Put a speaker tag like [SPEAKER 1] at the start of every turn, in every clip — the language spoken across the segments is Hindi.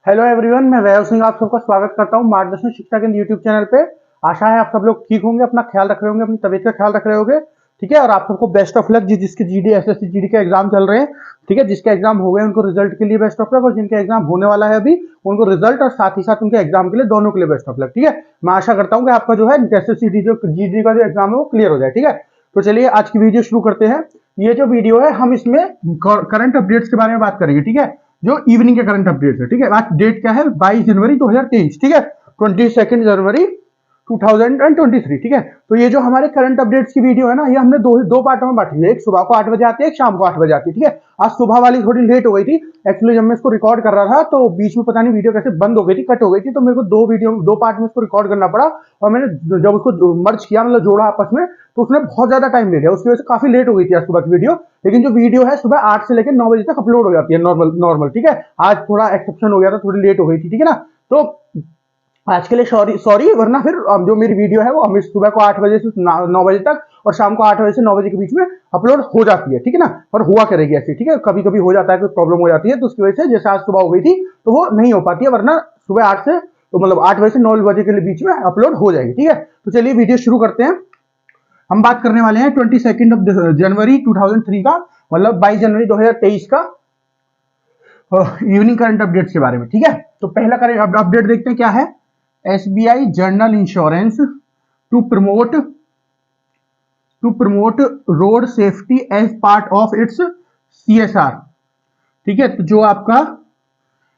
[SPEAKER 1] हेलो एवरीवन, मैं वैभव सिंह आप सबका स्वागत करता हूं मार्गदर्शन शिक्षा केंद्र यूट्यूब चैनल पे। आशा है आप सब लोग ठीक होंगे, अपना ख्याल रख रहे होंगे, अपनी तबीयत का ख्याल रख रहे होंगे। ठीक है, और आप सबको बेस्ट ऑफ लक। जिसके जीडी एसएससी जीडी के एग्जाम चल रहे हैं, ठीक है, जिसके एग्जाम हो गए उनको रिजल्ट के लिए बेस्ट ऑफ लक, और जिनके एग्जाम होने वाला है अभी उनको रिजल्ट और साथ ही साथ उनके एग्जाम के लिए दोनों के लिए बेस्ट ऑफ लक। ठीक है, मैं आशा करता हूँ कि आपका जो है एसएससी जीडी का जो एग्जाम है वो क्लियर हो जाए। ठीक है, तो चलिए आज की वीडियो शुरू करते हैं। ये जो वीडियो है हम इसमें करंट अपडेट्स के बारे में बात करेंगे। ठीक है, जो इवनिंग के करंट अपडेट्स है। ठीक है, आज डेट क्या है? 22 जनवरी 2023। ठीक है, 22 जनवरी 2023। ठीक है, तो ये जो हमारे करंट अपडेट्स की वीडियो है ना, ये हमने दो पार्टों में बांटी है। एक सुबह को 8 बजे आती है, एक शाम को 8 बजे आती है। ठीक है, आज सुबह वाली थोड़ी लेट हो गई थी एक्चुअली। जब मैं इसको रिकॉर्ड कर रहा था तो बीच में पता नहीं वीडियो कैसे बंद हो गई थी, कट हो गई थी, तो मेरे को दो पार्ट में इसको रिकॉर्ड करना पड़ा। और मैंने जब उसको मर्ज किया, मतलब जोड़ा आपस में, तो उसने बहुत ज्यादा टाइम ले लिया। उसकी वजह से काफी लेट हो गई थी आज सुबह की वीडियो। लेकिन जो वीडियो है सुबह 8 से लेकर 9 बजे तक अपलोड हो जाती है नॉर्मल। ठीक है, आज थोड़ा एक्सेप्शन हो गया था, थोड़ी लेट हो गई थी। ठीक है ना, तो आज के लिए सॉरी, वरना फिर जो मेरी वीडियो है वो हमेशा सुबह को 8 बजे से 9 बजे तक और शाम को 8 बजे से 9 बजे के बीच में अपलोड हो जाती है। ठीक है ना, और हुआ करेगी ऐसे। ठीक है, कभी कभी हो जाता है, कोई प्रॉब्लम हो जाती है, तो उसकी वजह से जैसे आज सुबह हो गई थी तो वो नहीं हो पाती है, वरना सुबह 8 से तो मतलब 8 बजे से 9 बजे के बीच में अपलोड हो जाएगी। ठीक है, तो चलिए वीडियो शुरू करते हैं। हम बात करने वाले हैं 22 जनवरी 2003 का, मतलब 22 जनवरी 2023 का इवनिंग करंट अपडेट्स के बारे में। ठीक है, तो पहला करंट अपडेट देखते हैं क्या है। SBI general insurance to promote road safety as part of its CSR. ठीक है, तो जो आपका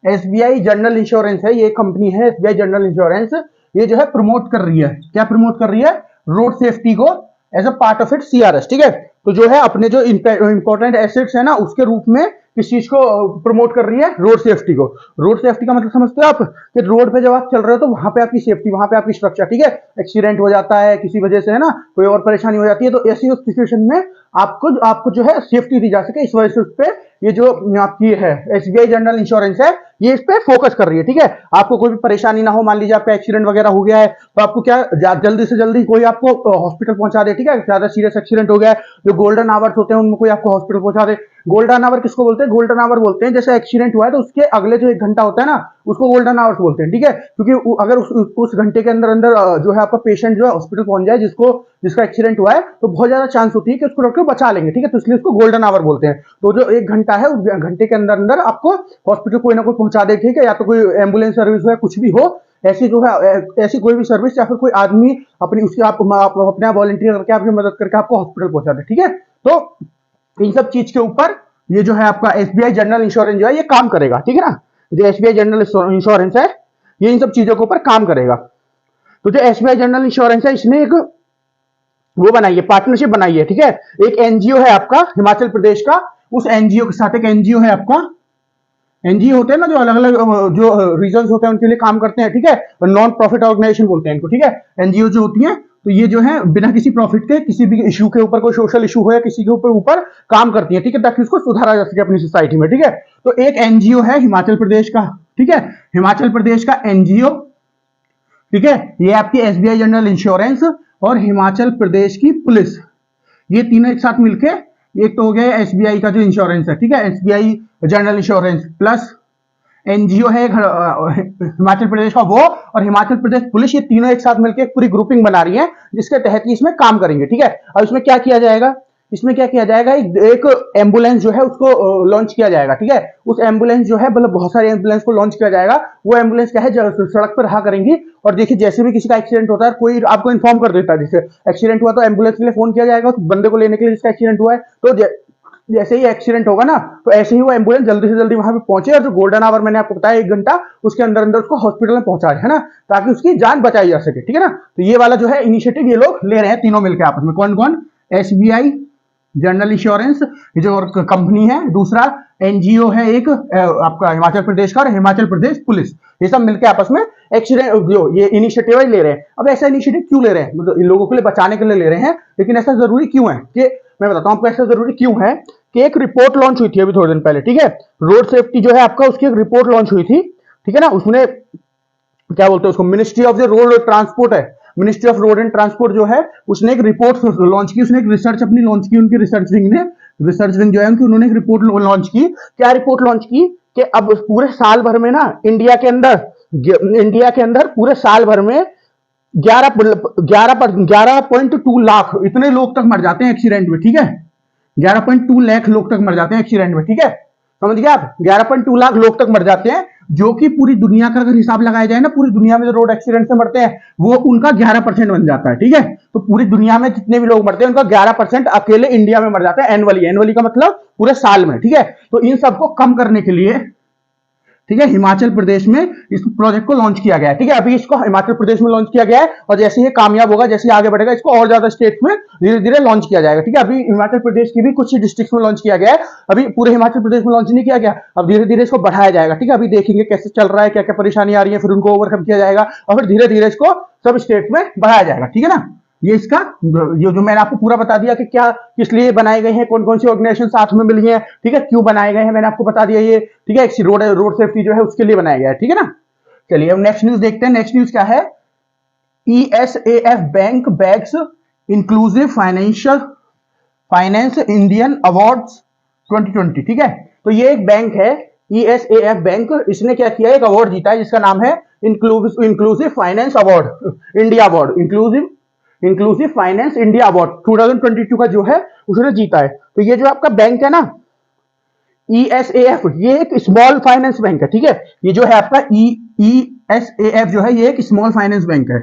[SPEAKER 1] एसबीआई जनरल इंश्योरेंस है, ये कंपनी है एसबीआई जनरल इंश्योरेंस, ये जो है प्रमोट कर रही है, क्या प्रमोट कर रही है? रोड सेफ्टी को as a part of it CRS. ठीक है, तो जो है अपने जो इंपॉर्टेंट एसेट्स है ना, उसके रूप में किस चीज को प्रमोट कर रही है? रोड सेफ्टी को। रोड सेफ्टी का मतलब समझते हो आप कि रोड पे जब आप चल रहे हो तो वहां पे आपकी सेफ्टी, वहां पे आपकी सुरक्षा। ठीक है, एक्सीडेंट हो जाता है किसी वजह से, है ना, कोई और परेशानी हो जाती है, तो ऐसी सिचुएशन में आपको जो है सेफ्टी दी जा सके, इस वजह से उस पे ये जो आपकी है एसबीआई जनरल इंश्योरेंस है, ये इस पे फोकस कर रही है। ठीक है, आपको कोई भी परेशानी ना हो, मान लीजिए आपका एक्सीडेंट वगैरह हो गया है, तो आपको क्या जल्दी से जल्दी कोई आपको हॉस्पिटल पहुंचा दे। ठीक है, ज्यादा सीरियस एक्सीडेंट हो गया है, जो गोल्डन आवर्स होते हैं उनमें कोई आपको हॉस्पिटल पहुंचा दे। गोल्डन आवर किसको बोलते हैं? गोल्डन आवर बोलते हैं, जैसे एक्सीडेंट हुआ है तो उसके अगले जो 1 घंटा होता है ना, उसको गोल्डन आवर्स बोलते हैं। ठीक है, क्योंकि अगर उस घंटे के अंदर अंदर जो है आपका पेशेंट जो है हॉस्पिटल पहुंच जाए, जिसका एक्सीडेंट हुआ है, तो बहुत ज्यादा चांस होती है कि उसको डॉक्टर बचा लेंगे। ठीक है, तो इसलिए उसको गोल्डन आवर बोलते हैं। तो जो 1 घंटा है, उस घंटे के अंदर अंदर आपको हॉस्पिटल कोई ना कोई पहुंचा दे। ठीक है, या तो कोई एम्बुलेंस सर्विस हो या कुछ भी हो, ऐसी जो है ऐसी कोई भी सर्विस, या फिर कोई आदमी अपनी उसकी अपने वॉलंटियर करके आपकी मदद करके आपको हॉस्पिटल पहुंचा दे। ठीक है, तो इन सब चीज के ऊपर ये जो है आपका एसबीआई जनरल इंश्योरेंस जो है ये काम करेगा। ठीक है ना, जो एसबीआई जनरल इंश्योरेंस है ये इन सब चीजों के ऊपर काम करेगा। तो जो एसबीआई जनरल इंश्योरेंस है, इसने एक वो बनाई है, पार्टनरशिप बनाई है। ठीक है, एक एनजीओ है आपका हिमाचल प्रदेश का, उस एनजीओ के साथ एक एनजीओ है आपका, एनजीओ होते हैं ना जो अलग अलग जो रीजन होते हैं उनके लिए काम करते हैं। ठीक है, नॉन प्रॉफिट ऑर्गेनाइजेशन बोलते हैं इनको। ठीक है, एनजीओ जो होती है, तो ये जो है बिना किसी प्रॉफिट के किसी भी इशू के ऊपर, कोई सोशल इशू हो या किसी के ऊपर काम करती है। ठीक है, ताकि उसको सुधारा जा सके अपनी सोसाइटी में। ठीक है, तो एक एनजीओ है हिमाचल प्रदेश का। ठीक है, हिमाचल प्रदेश का एनजीओ। ठीक है, ये आपकी एसबीआई जनरल इंश्योरेंस और हिमाचल प्रदेश की पुलिस, ये तीनों एक साथ मिलके, एक तो हो गया एसबीआई का जो इंश्योरेंस है। ठीक है, SBI general insurance plus NGO है हिमाचल प्रदेश का वो, और हिमाचल प्रदेश पुलिस, ये तीनों एक साथ मिलकर एक पूरी ग्रुपिंग बना रही है, जिसके तहत इसमें काम करेंगे। ठीक है, और इसमें क्या किया जाएगा? एक एम्बुलेंस जो है उसको लॉन्च किया जाएगा। ठीक है, उस एम्बुलेंस जो है, मतलब बहुत सारे एम्बुलेंस को लॉन्च किया जाएगा। वो एम्बुलेंस क्या है, सड़क पर रहा करेंगी, और देखिए जैसे भी किसी का एक्सीडेंट होता है, कोई आपको इन्फॉर्म कर देता है, जैसे एक्सीडेंट हुआ तो एम्बुलेंस के लिए फोन किया जाएगा उस बंदे को लेने के लिए जिसका एक्सीडेंट हुआ है। तो जैसे ही एक्सीडेंट होगा ना, तो ऐसे ही वो एम्बुलेंस जल्दी से जल्दी वहां पे पहुंचे, और जो गोल्डन आवर मैंने आपको बताया 1 घंटा, उसके अंदर अंदर उसको हॉस्पिटल में पहुंचा है ना, ताकि उसकी जान बचाई जा सके। ठीक है ना, तो ये वाला जो है इनिशिएटिव ये लोग ले रहे हैं तीनों मिलकर आपस में। कौन कौन? एसबीआई जनरल इंश्योरेंस, ये जो कंपनी है, दूसरा एनजीओ है एक आपका हिमाचल प्रदेश का, और हिमाचल प्रदेश पुलिस, ये सब मिलकर आपस में एक्सीडेंट जो ये इनिशिएटिव ले रहे हैं। अब ऐसा इनिशिएटिव क्यों ले रहे हैं? मतलब इन लोगों के लिए बचाने के लिए ले रहे हैं, लेकिन ऐसा जरूरी क्यों है? कि मैं बताता हूं आपको ऐसा जरूरी क्यों है कि एक रिपोर्ट लॉन्च हुई थी अभी थोड़े दिन पहले। ठीक है, रोड सेफ्टी जो है आपका, उसकी एक रिपोर्ट लॉन्च हुई थी। ठीक है ना, उसने क्या बोलते हैं उसको, ministry of the road transport है, ministry of road and transport जो है, उसने एक रिपोर्ट लॉन्च की, उसने एक रिसर्च अपनी लॉन्च की, उनकी रिसर्च विंग जो है उनकी, उन्होंने एक रिपोर्ट लॉन्च की। क्या रिपोर्ट लॉन्च की? कि अब पूरे साल भर में ना इंडिया के अंदर पूरे साल भर में 11.2 लाख इतने लोग तक मर जाते हैं एक्सीडेंट में, ठीक है। 11.2 लाख लोग तक मर जाते हैं एक्सीडेंट में, ठीक है, समझ गए आप। 11.2 लाख लोग तक मर जाते हैं, जो कि पूरी दुनिया का अगर हिसाब लगाया जाए ना, पूरी दुनिया में जो रोड एक्सीडेंट से मरते हैं वो उनका 11% बन जाता है, ठीक है। तो पूरी दुनिया में जितने भी लोग मरते हैं उनका 11% अकेले इंडिया में मर जाता है एनुअली। एनुअली का मतलब पूरे साल में, ठीक है। तो इन सबको कम करने के लिए, ठीक है, हिमाचल प्रदेश में इस प्रोजेक्ट को लॉन्च किया गया है, ठीक है। अभी इसको हिमाचल प्रदेश में लॉन्च किया गया है और जैसे ये कामयाब होगा, जैसे आगे बढ़ेगा, इसको और ज्यादा स्टेट में धीरे धीरे लॉन्च किया जाएगा, ठीक है। अभी हिमाचल प्रदेश की भी कुछ डिस्ट्रिक्ट में लॉन्च किया गया है, अभी पूरे हिमाचल प्रदेश में लॉन्च नहीं किया गया, अब धीरे धीरे इसको बढ़ाया जाएगा, ठीक है। अभी देखेंगे कैसे चल रहा है, क्या क्या परेशानी आ रही है, फिर उनको ओवरकम किया जाएगा और फिर धीरे धीरे इसको सब स्टेट में बढ़ाया जाएगा, ठीक है ना। ये इसका ये जो मैंने आपको पूरा बता दिया कि क्या किस लिए बनाए गए हैं, कौन कौन सी ऑर्गेनाइजेशन साथ में मिली है, ठीक है, क्यों बनाए गए हैं, मैंने आपको बता दिया ये, ठीक है। रोड सेफ्टी जो है उसके लिए बनाया गया है, ठीक है ना। चलिए अब नेक्स्ट न्यूज देखते हैं। नेक्स्ट न्यूज क्या है, ESAF bank bags inclusive finance Indian awards 2020, ठीक है। तो ये एक बैंक है ESAF बैंक, इसने क्या किया, एक अवार्ड जीता है जिसका नाम है inclusive finance award India award, inclusive finance India award 2022 का जो है उसने जीता है। तो ये जो आपका बैंक है ना ESAF, ये एक स्मॉल फाइनेंस बैंक है, ठीक है। ये जो है आपका ESAF जो है ये एक स्मॉल फाइनेंस बैंक है,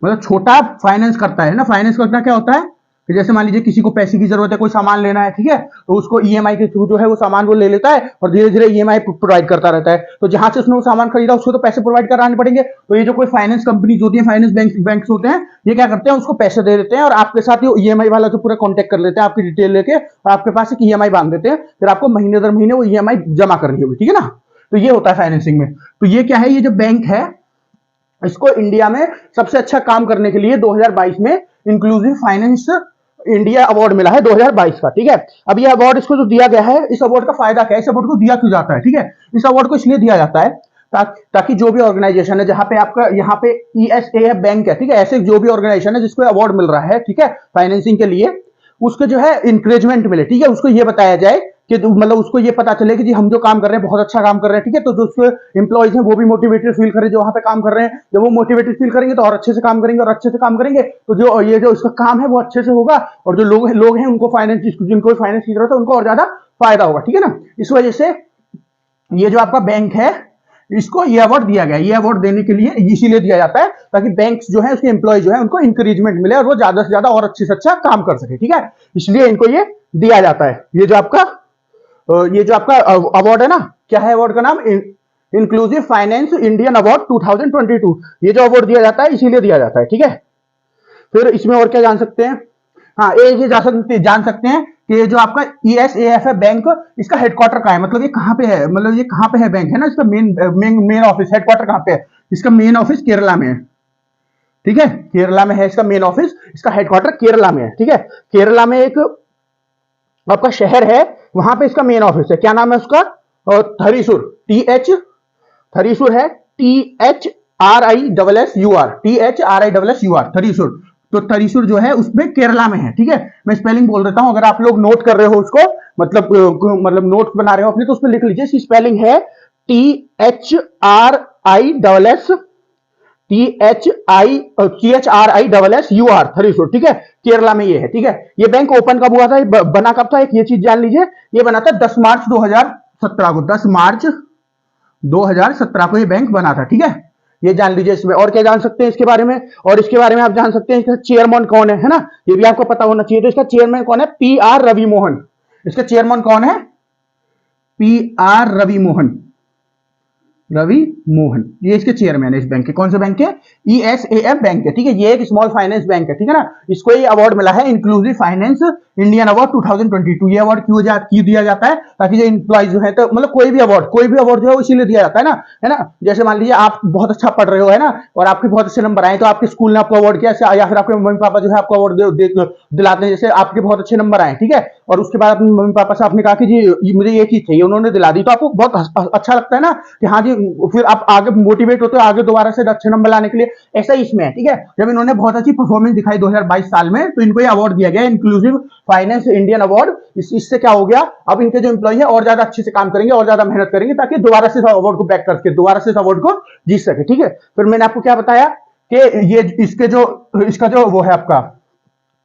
[SPEAKER 1] मतलब छोटा फाइनेंस करता है ना। फाइनेंस करना क्या होता है कि जैसे मान लीजिए किसी को पैसे की जरूरत है, कोई सामान लेना है, ठीक है, तो उसको EMI के थ्रू जो है वो सामान वो ले लेता है और धीरे धीरे EMI प्रोवाइड करता रहता है। तो जहां से उसने वो सामान खरीदा उसको तो पैसे प्रोवाइड कराने पड़ेंगे। तो ये जो कोई फाइनेंस कंपनी होती है, फाइनेंस बैंक होते हैं, ये क्या करते हैं, उसको पैसे दे देते हैं और आपके साथ ये EMI वाला जो पूरा कॉन्टेक्ट कर लेते हैं, आपकी डिटेल लेके और आपके पास एक EMI बांध देते हैं, फिर आपको महीने दर महीने वो EMI जमा करनी होगी, ठीक है ना। तो ये होता है फाइनेंसिंग में। तो ये क्या है, ये जो बैंक है इसको इंडिया में सबसे अच्छा काम करने के लिए 2022 में इंक्लूसिव फाइनेंस इंडिया अवार्ड मिला है 2022 का, ठीक है। अब ये अवार्ड इसको जो दिया गया है, इस अवार्ड का फायदा क्या है, इस अवार्ड को दिया क्यों जाता है, ठीक है। इस अवार्ड को इसलिए दिया जाता है ताकि जो भी ऑर्गेनाइजेशन है, जहां पे आपका यहाँ पे ESAF बैंक है, ठीक है, ऐसे जो भी ऑर्गेनाइजेशन है जिसको अवार्ड मिल रहा है, ठीक है, फाइनेंसिंग के लिए, उसको जो है इंकरेजमेंट मिले, ठीक है। उसको ये बताया जाए कि मतलब उसको ये पता चले कि जी हम जो काम कर रहे हैं बहुत अच्छा काम कर रहे हैं, ठीक है। तो जो उसके एम्प्लॉइज हैं वो भी मोटिवेटेड फील करें, जो वहां पे काम कर रहे हैं, जब वो मोटिवेटेड फील करेंगे तो और अच्छे से काम करेंगे, और अच्छे से काम करेंगे तो जो ये जो इसका काम है वो अच्छे से होगा, और जो लोग हैं उनको जिनको फाइनेंस की जरूरत है उनको और ज्यादा फायदा होगा, ठीक है ना। इस वजह से ये जो आपका बैंक है इसको ये अवार्ड दिया गया। ये अवार्ड देने के लिए इसीलिए दिया जाता है ताकि बैंक्स जो है उसके एम्प्लॉय जो है उनको इंकरेजमेंट मिले और वो ज्यादा से ज्यादा और अच्छे से अच्छा काम कर सके, ठीक है, इसलिए इनको ये दिया जाता है। ये जो आपका अवार्ड है ना, क्या है अवार्ड का नाम, इंक्लूसिव फाइनेंस इंडियन अवार्ड 2022। ये जो अवार्ड दिया जाता है इसीलिए दिया जाता है, ठीक है। फिर इसमें और क्या जान सकते हैं, हाँ ये जान सकते हैं कि ये जो आपका ESAF है बैंक, इसका हेडक्वार्टर कहाँ है, मतलब ये कहाँ पे है, मतलब ये कहाँ पे है बैंक है ना, इसका मेन ऑफिस हेडक्वार्टर कहाँ पे है, इसका मेन ऑफिस केरला में है, ठीक है, केरला में है इसका मेन ऑफिस, इसका हेडक्वार्टर केरला में है, ठीक है। केरला में एक आपका शहर है, वहां पे इसका मेन ऑफिस है, क्या नाम है उसका, थरीसुर, थरीसुर है THRISSUR, थरीसुर। तो थरीसुर जो है उसमें केरला में है, ठीक है। मैं स्पेलिंग बोल देता हूं, अगर आप लोग नोट कर रहे हो उसको, मतलब नोट बना रहे हो अपने, तो उसमें लिख लीजिए। इसकी स्पेलिंग है THRISSUR, थरीसुर, ठीक है, केरला में ये है, ठीक है। ये बैंक ओपन कब हुआ था, बना कब था, एक ये चीज जान लीजिए, ये बना था 10 मार्च 2017 को, 10 मार्च 2017 को ये बैंक बना था, ठीक है, ये जान लीजिए। इसमें और क्या जान सकते हैं इसके बारे में, और इसके बारे में आप जान सकते हैं इसका चेयरमैन कौन है ना, ये भी आपको पता होना चाहिए। तो इसका चेयरमैन कौन है, PR रवि मोहन, इसका चेयरमैन कौन है, PR रवि मोहन, ये इसके चेयरमैन है इस बैंक के। कौन से बैंक के, ESAF बैंक है, ठीक है। ये एक स्मॉल फाइनेंस बैंक है, ठीक है ना। इसको ये अवार्ड मिला है इंक्लूसिव फाइनेंस इंडियन अवार्ड 2022। ये अवार्ड क्यों दिया जाता है, ताकि जो इंप्लॉइज जो है, तो मतलब कोई भी अवार्ड जो है इसीलिए दिया जाता है ना, जैसे मान लीजिए आप बहुत अच्छा पढ़ रहे हो, है ना, और आपके बहुत अच्छे नंबर आए, तो आपके स्कूल ने आपको अवार्ड किया, या फिर आपके मम्मी पापा जो है आपको अवार्ड दिलाते हैं, जैसे आपके बहुत अच्छे नंबर आए, ठीक है, और उसके बाद अपने मम्मी पापा से आपने कहा कि जी मुझे ये चीज चाहिए, उन्होंने दिला दी, तो आपको बहुत अच्छा लगता है ना कि हाँ जी फिर आप आगे मोटिवेट होते हो आगे दोबारा से अच्छे नंबर लाने के लिए, ऐसा ही इसमें है। ठीक है, जब इन्होंने बहुत अच्छी परफॉर्मेंस दिखाई 2022 साल में, तो इनको ये अवार्ड दिया गया इंक्लूसिव फाइनेंस इंडियन अवार्ड। इससे क्या हो गया, अब इनके जो एम्प्लॉय है और ज्यादा अच्छे से काम करेंगे और ज्यादा मेहनत करेंगे, ताकि दोबारा से अवार्ड को बैक करके दोबारा से अवार्ड को जीत सके। ठीक है, फिर मैंने आपको क्या बताया कि ये इसका जो वो है आपका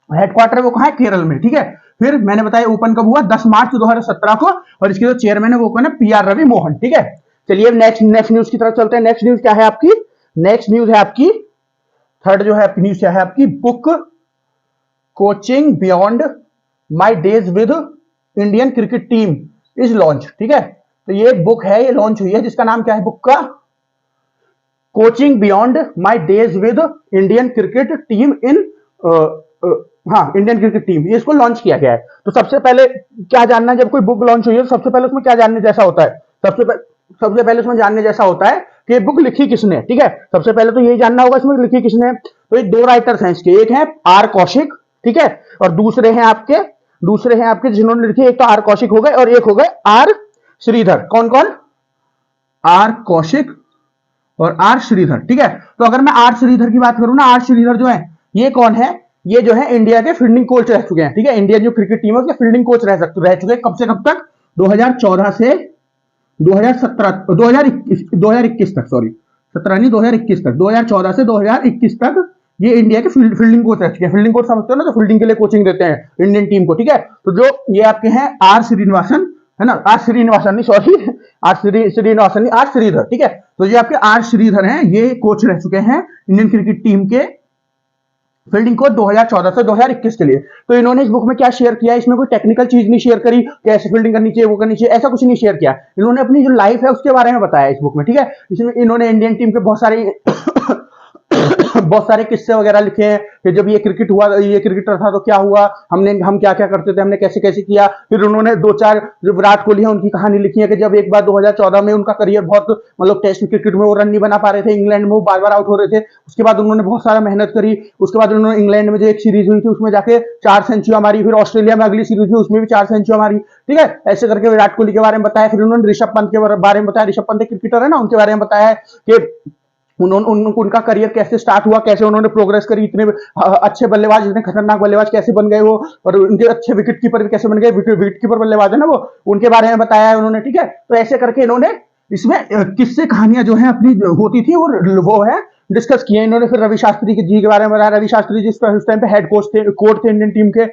[SPEAKER 1] हेडक्वार्टर वो कहाँ है, केरल में। ठीक है, फिर मैंने बताया ओपन कब हुआ, 10 मार्च 2017 को, और इसके जो चेयरमैन है वो कौन है, PR रवि मोहन। ठीक है, चलिए नेक्स्ट न्यूज की तरफ चलते हैं। नेक्स्ट न्यूज क्या है आपकी, नेक्स्ट न्यूज है आपकी थर्ड जो है न्यूज क्या है आपकी, book coaching beyond my days with Indian cricket team is launch. ठीक है, तो ये बुक है, ये लॉन्च हुई है, जिसका नाम क्या है बुक का, coaching beyond my days with Indian cricket team in हाँ इंडियन क्रिकेट टीम, ये इसको लॉन्च किया गया है। तो सबसे पहले क्या जानना है, जब कोई बुक लॉन्च हुई है तो सबसे पहले उसमें क्या जानने जैसा होता है, सबसे पहले उसमें जानने जैसा होता है कि ये बुक लिखी किसने। ठीक है, सबसे पहले तो यही जानना होगा इसमें लिखी किसने। तो ये दो राइटर्स हैं इसके, एक है R कौशिक, ठीक है, और दूसरे हैं आपके जिन्होंने लिखी, एक तो R कौशिक हो गए और एक हो गए R श्रीधर। कौन कौन, R कौशिक और R श्रीधर। ठीक है, तो अगर मैं R श्रीधर की बात करूं ना, R श्रीधर जो है ये कौन है, ये जो है इंडिया के फील्डिंग कोच रह चुके हैं। ठीक है, इंडिया जो क्रिकेट टीम है उसके फील्डिंग कोच रह चुके हैं, कब से कब तक, 2014 से 2021 तक, सॉरी 17 नहीं 2021 तक, 2014 से 2021 तक ये इंडिया के फील्डिंग कोच रह चुके हैं। फील्डिंग कोच समझते हो ना, तो फील्डिंग के लिए कोचिंग देते हैं इंडियन टीम को। ठीक है, तो जो ये आपके हैं R श्रीनिवासन, है ना, R श्रीनिवासन नहीं, सॉरी श्रीनिवासन नहीं, R श्रीधर। ठीक है, तो ये आपके R श्रीधर हैं, ये कोच रह चुके हैं इंडियन क्रिकेट टीम के फील्डिंग कोच 2014 से 2021 के लिए। तो इन्होंने इस बुक में क्या शेयर किया, इसमें कोई टेक्निकल चीज नहीं शेयर करी, कैसे फील्डिंग करनी चाहिए, वो करनी चाहिए, ऐसा कुछ नहीं शेयर किया। इन्होंने अपनी जो लाइफ है उसके बारे में बताया इस बुक में। ठीक है, इसमें इन्होंने इंडियन टीम के बहुत सारे किस्से वगैरह लिखे हैं कि जब ये क्रिकेट हुआ, ये क्रिकेटर था तो क्या हुआ, हम क्या क्या करते थे, हमने कैसे कैसे किया। फिर उन्होंने दो चार जो विराट कोहली है उनकी कहानी लिखी है कि जब एक बार 2014 में उनका करियर बहुत मतलब टेस्ट क्रिकेट में वो रन नहीं बना पा रहे थे, इंग्लैंड में वो बार बार आउट हो रहे थे, उसके बाद उन्होंने बहुत सारा मेहनत करी, उसके बाद उन्होंने इंग्लैंड में जो एक सीरीज हुई थी उसमें जाके 4 सेंचुरी मारी, फिर ऑस्ट्रेलिया में अगली सीरीज हुई उसमें भी 4 सेंचुरी मारी। ठीक है, ऐसे करके विराट कोहली के बारे में बताया। फिर उन्होंने ऋषभ पंत के बारे में बताया, ऋषभ पंत क्रिकेटर है ना, उनके बारे में बताया कि उनका करियर कैसे स्टार्ट हुआ, कैसे उन्होंने प्रोग्रेस करी, इतने अच्छे बल्लेबाज, इतने खतरनाक बल्लेबाज कैसे बन गए वो, और उनके अच्छे विकेट कीपर भी कैसे बन गए, विकेट कीपर बल्लेबाज है ना वो, उनके बारे में बताया है उन्होंने। ठीक है, तो ऐसे करके इन्होंने इसमें किस्से कहानियां जो है अपनी होती थी वो है डिस्कस किए इन्होंने। फिर रवि शास्त्री जी के बारे में बताया, रवि शास्त्री जी उस टाइम पे हेड कोच थे इंडियन टीम के,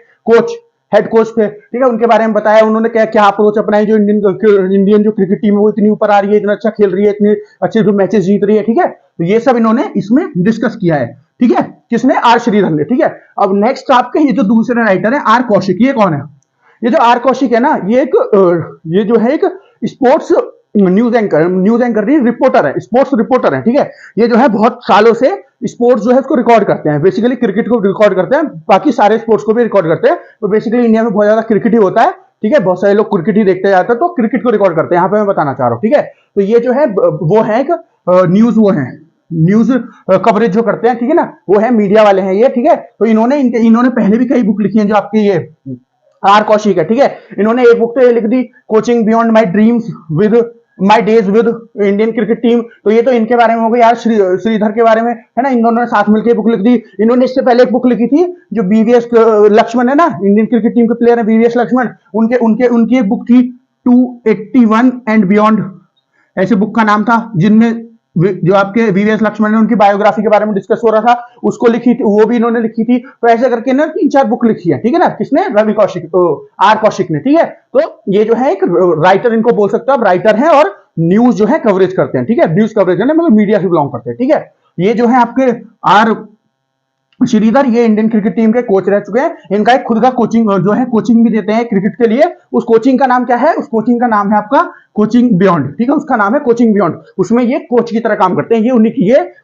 [SPEAKER 1] हेड कोच थे। ठीक है, उनके बारे में बताया उन्होंने क्या क्या अप्रोच अपनाई, जो इंडियन जो क्रिकेट टीम है वो इतनी ऊपर आ रही है, इतना अच्छा खेल रही है, इतने अच्छे जो मैचेस जीत रही है। ठीक है, तो ये सब इन्होंने इसमें डिस्कस किया है। ठीक है, किसने, R श्रीधर ने। ठीक है, अब नेक्स्ट आपके ये जो दूसरे राइटर है R कौशिक, ये कौन है, ये जो R कौशिक है ना, ये जो है एक स्पोर्ट्स न्यूज एंकर नहीं, रिपोर्टर है, स्पोर्ट्स रिपोर्टर है। ठीक है, ये जो है बहुत सालों से स्पोर्ट्स जो है उसको रिकॉर्ड करते हैं, बेसिकली क्रिकेट को रिकॉर्ड करते हैं, बाकी सारे स्पोर्ट्स को भी रिकॉर्ड करते हैं। तो बेसिकली इंडिया में बहुत ज्यादा क्रिकेट ही होता है। ठीक है, बहुत सारे लोग क्रिकेट ही देखते जाते हैं, तो क्रिकेट को रिकॉर्ड करते हैं, यहाँ पे मैं बताना चाह रहा हूँ। ठीक है, तो ये जो है वो है एक न्यूज कवरेज जो करते हैं, ठीक है ना, वो है मीडिया वाले हैं ये। ठीक है, तो इन्होंने पहले भी कई बुक लिखी हैं, जो आपकी ये R कौशिक है। ठीक है, इन्होंने एक बुक तो ये लिख दी, coaching beyond my dreams with my days with Indian cricket team, तो ये तो इनके बारे में हो गई। यार श्रीधर के बारे में है ना, इन दोनों ने साथ मिलकर बुक लिख दी। इन्होंने इससे पहले एक बुक लिखी थी जो BVS लक्ष्मण है ना, इंडियन क्रिकेट टीम के प्लेयर है BVS लक्ष्मण, उनकी एक बुक थी 281 एंड बियॉन्ड, ऐसे बुक का नाम था, जिनमें जो आपके VVS लक्ष्मण ने उनकी बायोग्राफी के बारे में डिस्कस हो रहा था, उसको लिखी थी, वो भी इन्होंने लिखी थी। तो ऐसे करके ना 3-4 बुक लिखी है। ठीक है ना, किसने, R कौशिक ने। ठीक है, तो ये जो है एक राइटर, इनको बोल सकते हो आप राइटर है, और न्यूज जो है कवरेज करते हैं। ठीक है, न्यूज कवरेज है ना, मतलब मीडिया से बिलोंग करते हैं। ठीक है, ये जो है आपके R श्रीधर, ये इंडियन क्रिकेट टीम के कोच रह चुके हैं। इनका एक खुद का कोचिंग जो है, कोचिंग भी देते हैं क्रिकेट के लिए। उस कोचिंग का नाम क्या है, उस कोचिंग का नाम है आपका कोचिंग बियॉन्ड। ठीक है, उसका नाम है कोचिंग बियॉन्ड। उसमें ये कोच की तरह काम करते हैं, ये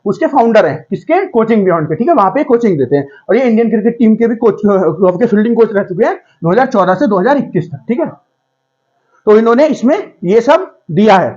[SPEAKER 1] उसके फाउंडर हैं, किसके, कोचिंग बियॉन्ड के। ठीक है, वहां पे कोचिंग देते हैं, और ये इंडियन क्रिकेट टीम के भी कोच, के फील्डिंग कोच रह चुके हैं 2014 से 2021 तक। ठीक है, तो इन्होंने इसमें ये सब दिया है।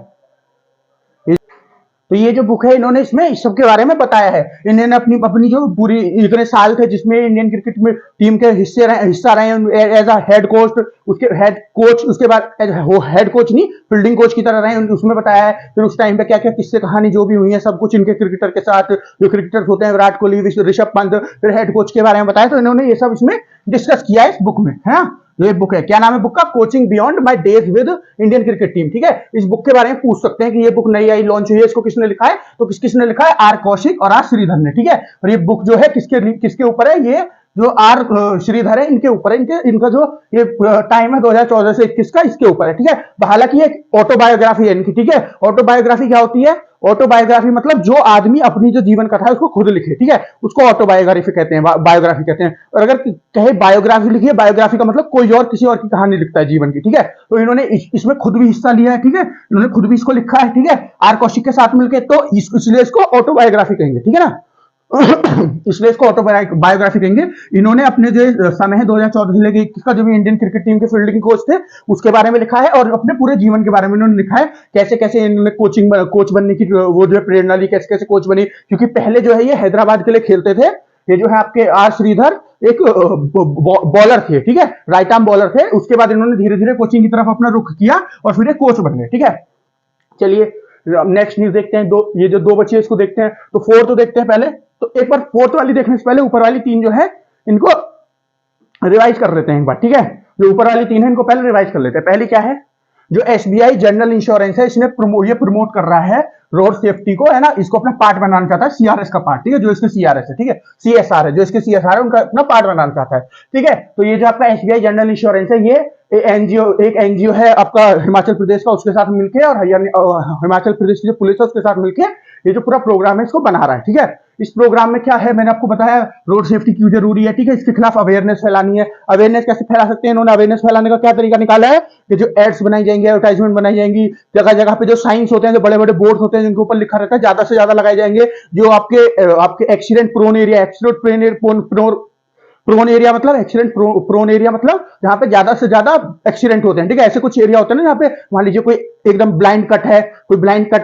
[SPEAKER 1] तो ये जो बुक है इन्होंने इसमें इस सब के बारे में बताया है। इन्होंने अपनी अपनी जो पूरी इतने साल थे जिसमें इंडियन क्रिकेट में टीम के हिस्सा रहे एज अ हेड कोच, उसके हेड कोच, उसके बाद वो हेड कोच नहीं फील्डिंग कोच की तरह रहे, उसमें बताया है। फिर उस टाइम पे क्या क्या किस्से कहानी जो भी हुई है सब कुछ इनके क्रिकेटर के साथ, जो क्रिकेटर्स होते हैं विराट कोहली, ऋषभ पंत, फिर हेड कोच के बारे में बताया। तो इन्होंने ये सब इसमें डिस्कस किया है इस बुक में, है ना। ये बुक है, क्या नाम है बुक का? Coaching beyond my days with Indian cricket team. ठीक है, इस बुक के बारे में पूछ सकते हैं कि ये बुक नई आई, लॉन्च हुई है, इसको किसने लिखा है? तो किसने लिखा है? आर कौशिक और आर श्रीधर ने। ठीक है, और ये बुक जो है किसके ऊपर है? ये जो आर श्रीधर है इनके ऊपर है। इनका जो ये टाइम है 2014 से 21 का, इसके ऊपर है। ठीक है, हालांकि ये ऑटोबायोग्राफी है इनकी। ठीक है, ऑटोबायोग्राफी क्या होती है? ऑटोबायोग्राफी मतलब जो आदमी अपनी जो जीवन कथा है उसको खुद लिखे। ठीक है, उसको ऑटोबायोग्राफी कहते हैं, बायोग्राफी कहते हैं। और अगर कहे बायोग्राफी लिखी है, बायोग्राफी का मतलब कोई और किसी और की कहानी लिखता है जीवन की। ठीक है, तो इन्होंने इसमें खुद भी हिस्सा लिया है। ठीक है, इन्होंने खुद भी इसको लिखा है। ठीक है, आर कौशिक के साथ मिलकर, तो इसलिए इसको ऑटोबायोग्राफी कहेंगे। ठीक है ना, इसलिए इसको ऑटोबायोग्राफी कहेंगे। इन्होंने अपने जो समय है 2014 से लेकर 21 का, जो भी इंडियन क्रिकेट टीम के फील्डिंग कोच थे उसके बारे में लिखा है, और अपने पूरे जीवन के बारे में इन्होंने लिखा है। कैसे कैसे इन्होंने कोच बनने की वो जो है प्रेरणा ली, कैसे कैसे कोच बनी। क्योंकि पहले जो है ये हैदराबाद के लिए खेलते थे। ये जो है आपके आर श्रीधर एक बॉलर थे। ठीक है, राइट आर्म बॉलर थे। उसके बाद इन्होंने धीरे धीरे कोचिंग की तरफ अपना रुख किया और फिर ये कोच बन गए। ठीक है, चलिए नेक्स्ट न्यूज देखते हैं। ये जो दो बच्चे इसको देखते हैं। तो फोर्थ तो देखते हैं पहले। तो एक बार फोर्थ वाली देखने से पहले ऊपर वाली तीन जो है इनको रिवाइज कर लेते हैं एक बार। ठीक है, जो ऊपर वाली तीन है इनको पहले रिवाइज कर लेते हैं। पहली क्या है? जो एसबीआई जनरल इंश्योरेंस है, इसने ये प्रमोट कर रहा है रोड सेफ्टी को, है ना। इसको अपना पार्ट बनाना चाहता है, सीआरएस का पार्ट। ठीक है, जो इसके सीआरएस है, ठीक है, सीएसआर है, जो इसके सीएसआर है उनका अपना पार्ट बनाना चाहता है। ठीक है, तो ये जो आपका एसबीआई जनरल इंश्योरेंस है, ये एक एनजीओ है आपका हिमाचल प्रदेश का, उसके साथ मिलकर, और हिमाचल प्रदेश की जो पुलिस है उसके साथ मिलकर ये जो पूरा प्रोग्राम है इसको बना रहा है। ठीक है, इस प्रोग्राम में क्या है, मैंने आपको बताया रोड सेफ्टी क्यों जरूरी है। ठीक है, इसके खिलाफ अवेयरनेस फैलानी है। अवेयरनेस कैसे फैला सकते हैं? इन्होंने अवेयरनेस फैलाने का क्या तरीका निकाला है कि जो एड्स बनाई जाएंगी, एडवर्टाइजमेंट बनाई जाएंगी, जगह जगह पे जो साइंस होते हैं, जो बड़े बड़े बोर्ड होते हैं जिनके ऊपर लिखा रहता है, ज्यादा से ज्यादा लगाए जाएंगे। जो आपके accident prone area, prone area मतलब एक्सीडेंट प्रोन एरिया मतलब जहां पे ज्यादा से ज्यादा एक्सीडेंट होते हैं। ठीक है, ऐसे कुछ एरिया होते हैं ना जहां पे मान लीजिए कोई एकदम ब्लाइंड कट है,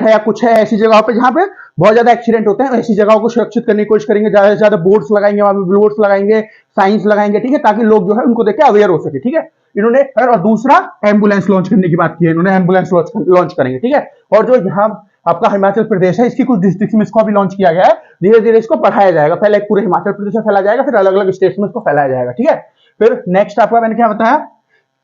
[SPEAKER 1] या कुछ है, ऐसी जगहों पे जहां पे बहुत ज्यादा एक्सीडेंट होते हैं, ऐसी जगहों को सुरक्षित करने की कोशिश करेंगे। ज्यादा से ज्यादा बोर्ड्स लगाएंगे, वहां पे बोर्ड्स लगाएंगे, साइंस लगाएंगे। ठीक है, ताकि लोग जो है उनको देख के अवेयर हो सके। ठीक है, इन्होंने, और दूसरा एम्बुलेंस लॉन्च करने की बात की है इन्होंने, एम्बुलेंस लॉन्च करेंगे। ठीक है, और जो यहाँ आपका हिमाचल प्रदेश है, इसकी कुछ डिस्ट्रिक्ट में इसको भी लॉन्च किया गया है। धीरे धीरे इसको बढ़ाया जाएगा। पहले पूरे हिमाचल प्रदेश में फैलाया जाएगा, फिर अलग अलग स्टेट्स में इसको फैलाया जाएगा। ठीक है, फिर नेक्स्ट आपका मैंने क्या बताया,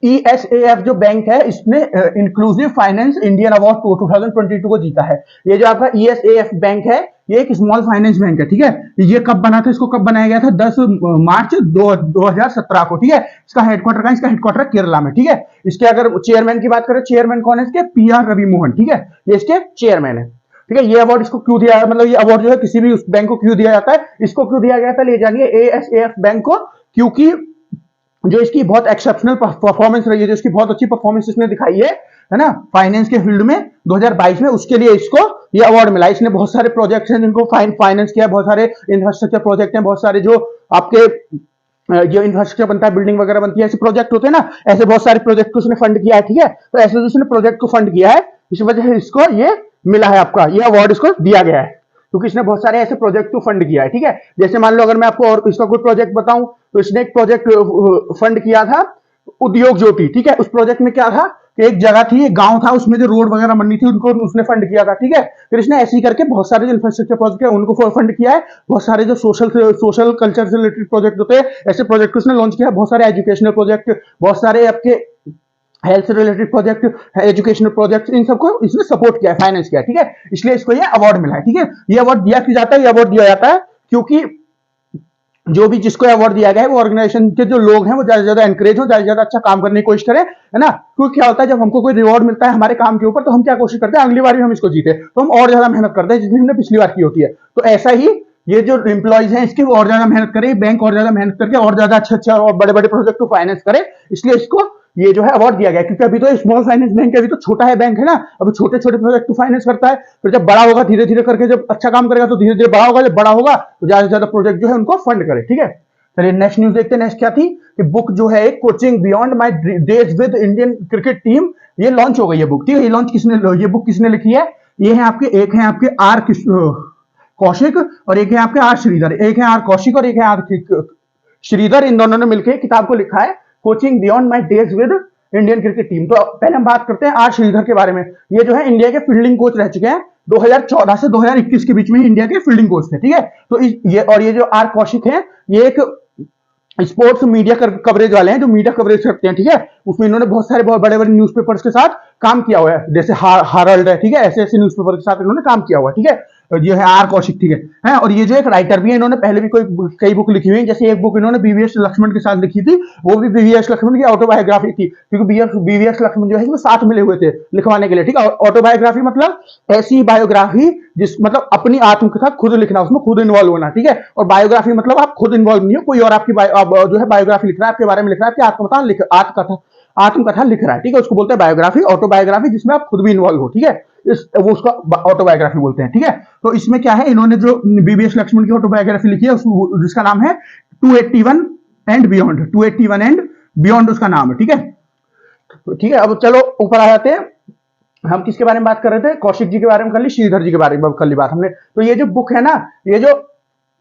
[SPEAKER 1] ESAF जो बैंक है इसने इंक्लूसिव फाइनेंस इंडियन अवार्ड 2022 को जीता है। ये जो आपका ESAF बैंक है ये एक स्मॉल फाइनेंस बैंक है। ठीक है, ये कब बना था? इसको कब बनाया गया था? 10 मार्च 2017 को। ठीक है, इसका हेडक्वार्टर केरला में। ठीक है, इसके अगर चेयरमैन की बात करें, चेयरमैन कौन है इसके? PR रवि मोहन। ठीक है, ये इसके चेयरमैन है। ठीक है, ये अवार्ड इसको क्यों दिया है, मतलब ये अवार्ड जो है किसी भी उस बैंक को क्यों दिया जाता है, इसको क्यों दिया गया था, ले जानिए ASAF बैंक को, क्योंकि जो इसकी बहुत एक्सेप्शनल परफॉर्मेंस रही है, जो इसकी बहुत अच्छी परफॉर्मेंस इसने दिखाई है ना, फाइनेंस के फील्ड में 2022 में, उसके लिए इसको ये अवार्ड मिला। इसने बहुत सारे प्रोजेक्ट्स हैं जिनको फाइनेंस किया, बहुत सारे इंफ्रास्ट्रक्चर प्रोजेक्ट हैं, बहुत सारे जो आपके जो इंफ्रास्ट्रक्चर बनता है, बिल्डिंग वगैरह बनती है, ऐसे प्रोजेक्ट होते हैं ना, ऐसे बहुत सारे प्रोजेक्ट को उसने फंड किया है। ठीक है, तो ऐसे जो उसने प्रोजेक्ट को फंड किया है, इस वजह से इसको ये मिला है, आपका ये अवार्ड इसको दिया गया है, क्योंकि इसने बहुत सारे ऐसे प्रोजेक्ट को फंड किया है। ठीक है, जैसे मान लो अगर मैं आपको और इसका कोई प्रोजेक्ट बताऊं, तो इसने एक प्रोजेक्ट फंड किया था उद्योग ज्योति। ठीक है, उस प्रोजेक्ट में क्या था कि एक जगह थी, एक गांव था, उसमें जो रोड वगैरह बननी थी उनको उसने फंड किया था। ठीक है, फिर इसने ऐसे ही करके बहुत सारे जो इंफ्रास्ट्रक्चर प्रोजेक्ट है उनको फंड किया है। बहुत सारे जो सोशल कल्चर से रिलेटेड प्रोजेक्ट होते हैं, ऐसे प्रोजेक्ट उसने लॉन्च किया है। बहुत सारे एजुकेशनल प्रोजेक्ट, बहुत सारे आपके हेल्थ से रिलेटेड प्रोजेक्ट, एजुकेशनल प्रोजेक्ट, इन सबको इसने सपोर्ट किया है, फाइनेंस किया है। ठीक है, इसलिए इसको ये अवार्ड मिला है। ठीक है, ये अवार्ड दिया क्यों जाता है? ये अवार्ड दिया जाता है क्योंकि जो भी जिसको अवार्ड दिया गया है वो ऑर्गेनाइजेशन के जो लोग हैं वो ज्यादा से ज्यादा एनकरेज हो, ज्यादा से ज्यादा अच्छा काम करने की कोशिश करें, है ना। क्योंकि क्या होता है, जब हमको कोई रिवॉर्ड मिलता है हमारे काम के ऊपर, तो हम क्या कोशिश करते हैं, अगली बार भी हम इसको जीते, तो हम और ज्यादा मेहनत करते हैं जितनी हमने पिछली बार की होती है। तो ऐसा ही ये जो एम्प्लॉइज हैं इसकी और ज्यादा मेहनत करें, बैंक और ज्यादा मेहनत करके और ज्यादा अच्छे और बड़े बड़े प्रोजेक्ट को फाइनेंस करे, इसलिए इसको ये जो है अवार्ड दिया गया। क्योंकि अभी तो स्मॉल फाइनेंस बैंक अभी तो छोटा है बैंक, है ना, अभी छोटे छोटे प्रोजेक्ट को फाइनेंस करता है। फिर जब बड़ा होगा, धीरे धीरे करके जब अच्छा काम करेगा तो धीरे धीरे बड़ा होगा, जब बड़ा होगा तो ज्यादा से ज्यादा प्रोजेक्ट जो है उनको फंड करे। ठीक है, चलिए नेक्स्ट न्यूज देखते हैं। नेक्स्ट क्या थी कि बुक जो है coaching beyond my days with Indian cricket team, ये लॉन्च हो गई है बुक। ठीक है, ये बुक किसने लिखी है? ये है आपके, एक है आपके आर कौशिक और एक है आपके आर श्रीधर। एक है आर कौशिक और एक है आर श्रीधर। इन दोनों ने मिलकर किताब को लिखा है coaching beyond my days with Indian cricket team. तो पहले हम बात करते हैं आर श्रीधर के बारे में। ये जो है इंडिया के फील्डिंग कोच रह चुके हैं 2014 से 2021 के बीच में इंडिया के फील्डिंग कोच थे, ठीक है। तो ये जो आर कौशिक है ये एक स्पोर्ट्स मीडिया कवरेज वाले हैं, जो मीडिया कवरेज करते हैं, ठीक है। उसमें इन्होंने बहुत सारे बहुत बड़े बड़े न्यूज़पेपर्स के साथ काम किया हुआ है, जैसे हारल्ड है, ठीक है। ऐसे ऐसे न्यूज़पेपर के साथ इन्होंने काम किया हुआ है, ठीक है। ये है आर कौशिक, ठीक है। और ये जो एक राइटर भी है, इन्होंने पहले भी कई बुक लिखी हुई है। जैसे एक बुक इन्होंने बीवीएस लक्ष्मण के साथ लिखी थी, वो भी बीवीएस लक्ष्मण की ऑटोबायोग्राफी थी, क्योंकि बीवीएस लक्ष्मण जो है वो साथ मिले हुए थे लिखवाने के लिए, ठीक है। ऑटोबायोग्राफी मतलब ऐसी बायोग्राफी जिस मतलब अपनी आत्मकथा खुद लिखना, उसमें खुद इन्वॉल्व होना, ठीक है। और बायोग्राफी मतलब आप खुद इन्वॉल्व नहीं हो, कोई और आपकी जो है बायोग्राफी लिख रहा है, आपके बारे में लिख रहा है, आपकी आत्मकथा लिख रहा है, ठीक है। उसको बोलते हैं बायोग्राफी, ऑटोबायोग्राफी, जिसमें आप खुद भी इन्वॉल्व हो, ठीक है। वो उसका ऑटोबायोग्राफी बोलते हैं, ठीक है। तो इसमें क्या है, इन्होंने जो बीवीएस लक्ष्मण की ऑटोबायोग्राफी लिखी है जिसका नाम है 281 एंड बियॉन्ड, 281 एंड बियॉन्ड उसका नाम है, ठीक है। ठीक है, अब चलो ऊपर आ जाते हैं। हम किसके बारे में बात कर रहे थे? कौशिक जी के बारे में कर ली, श्रीधर जी के बारे में कर ली बात हमने। तो ये जो बुक है ना, ये जो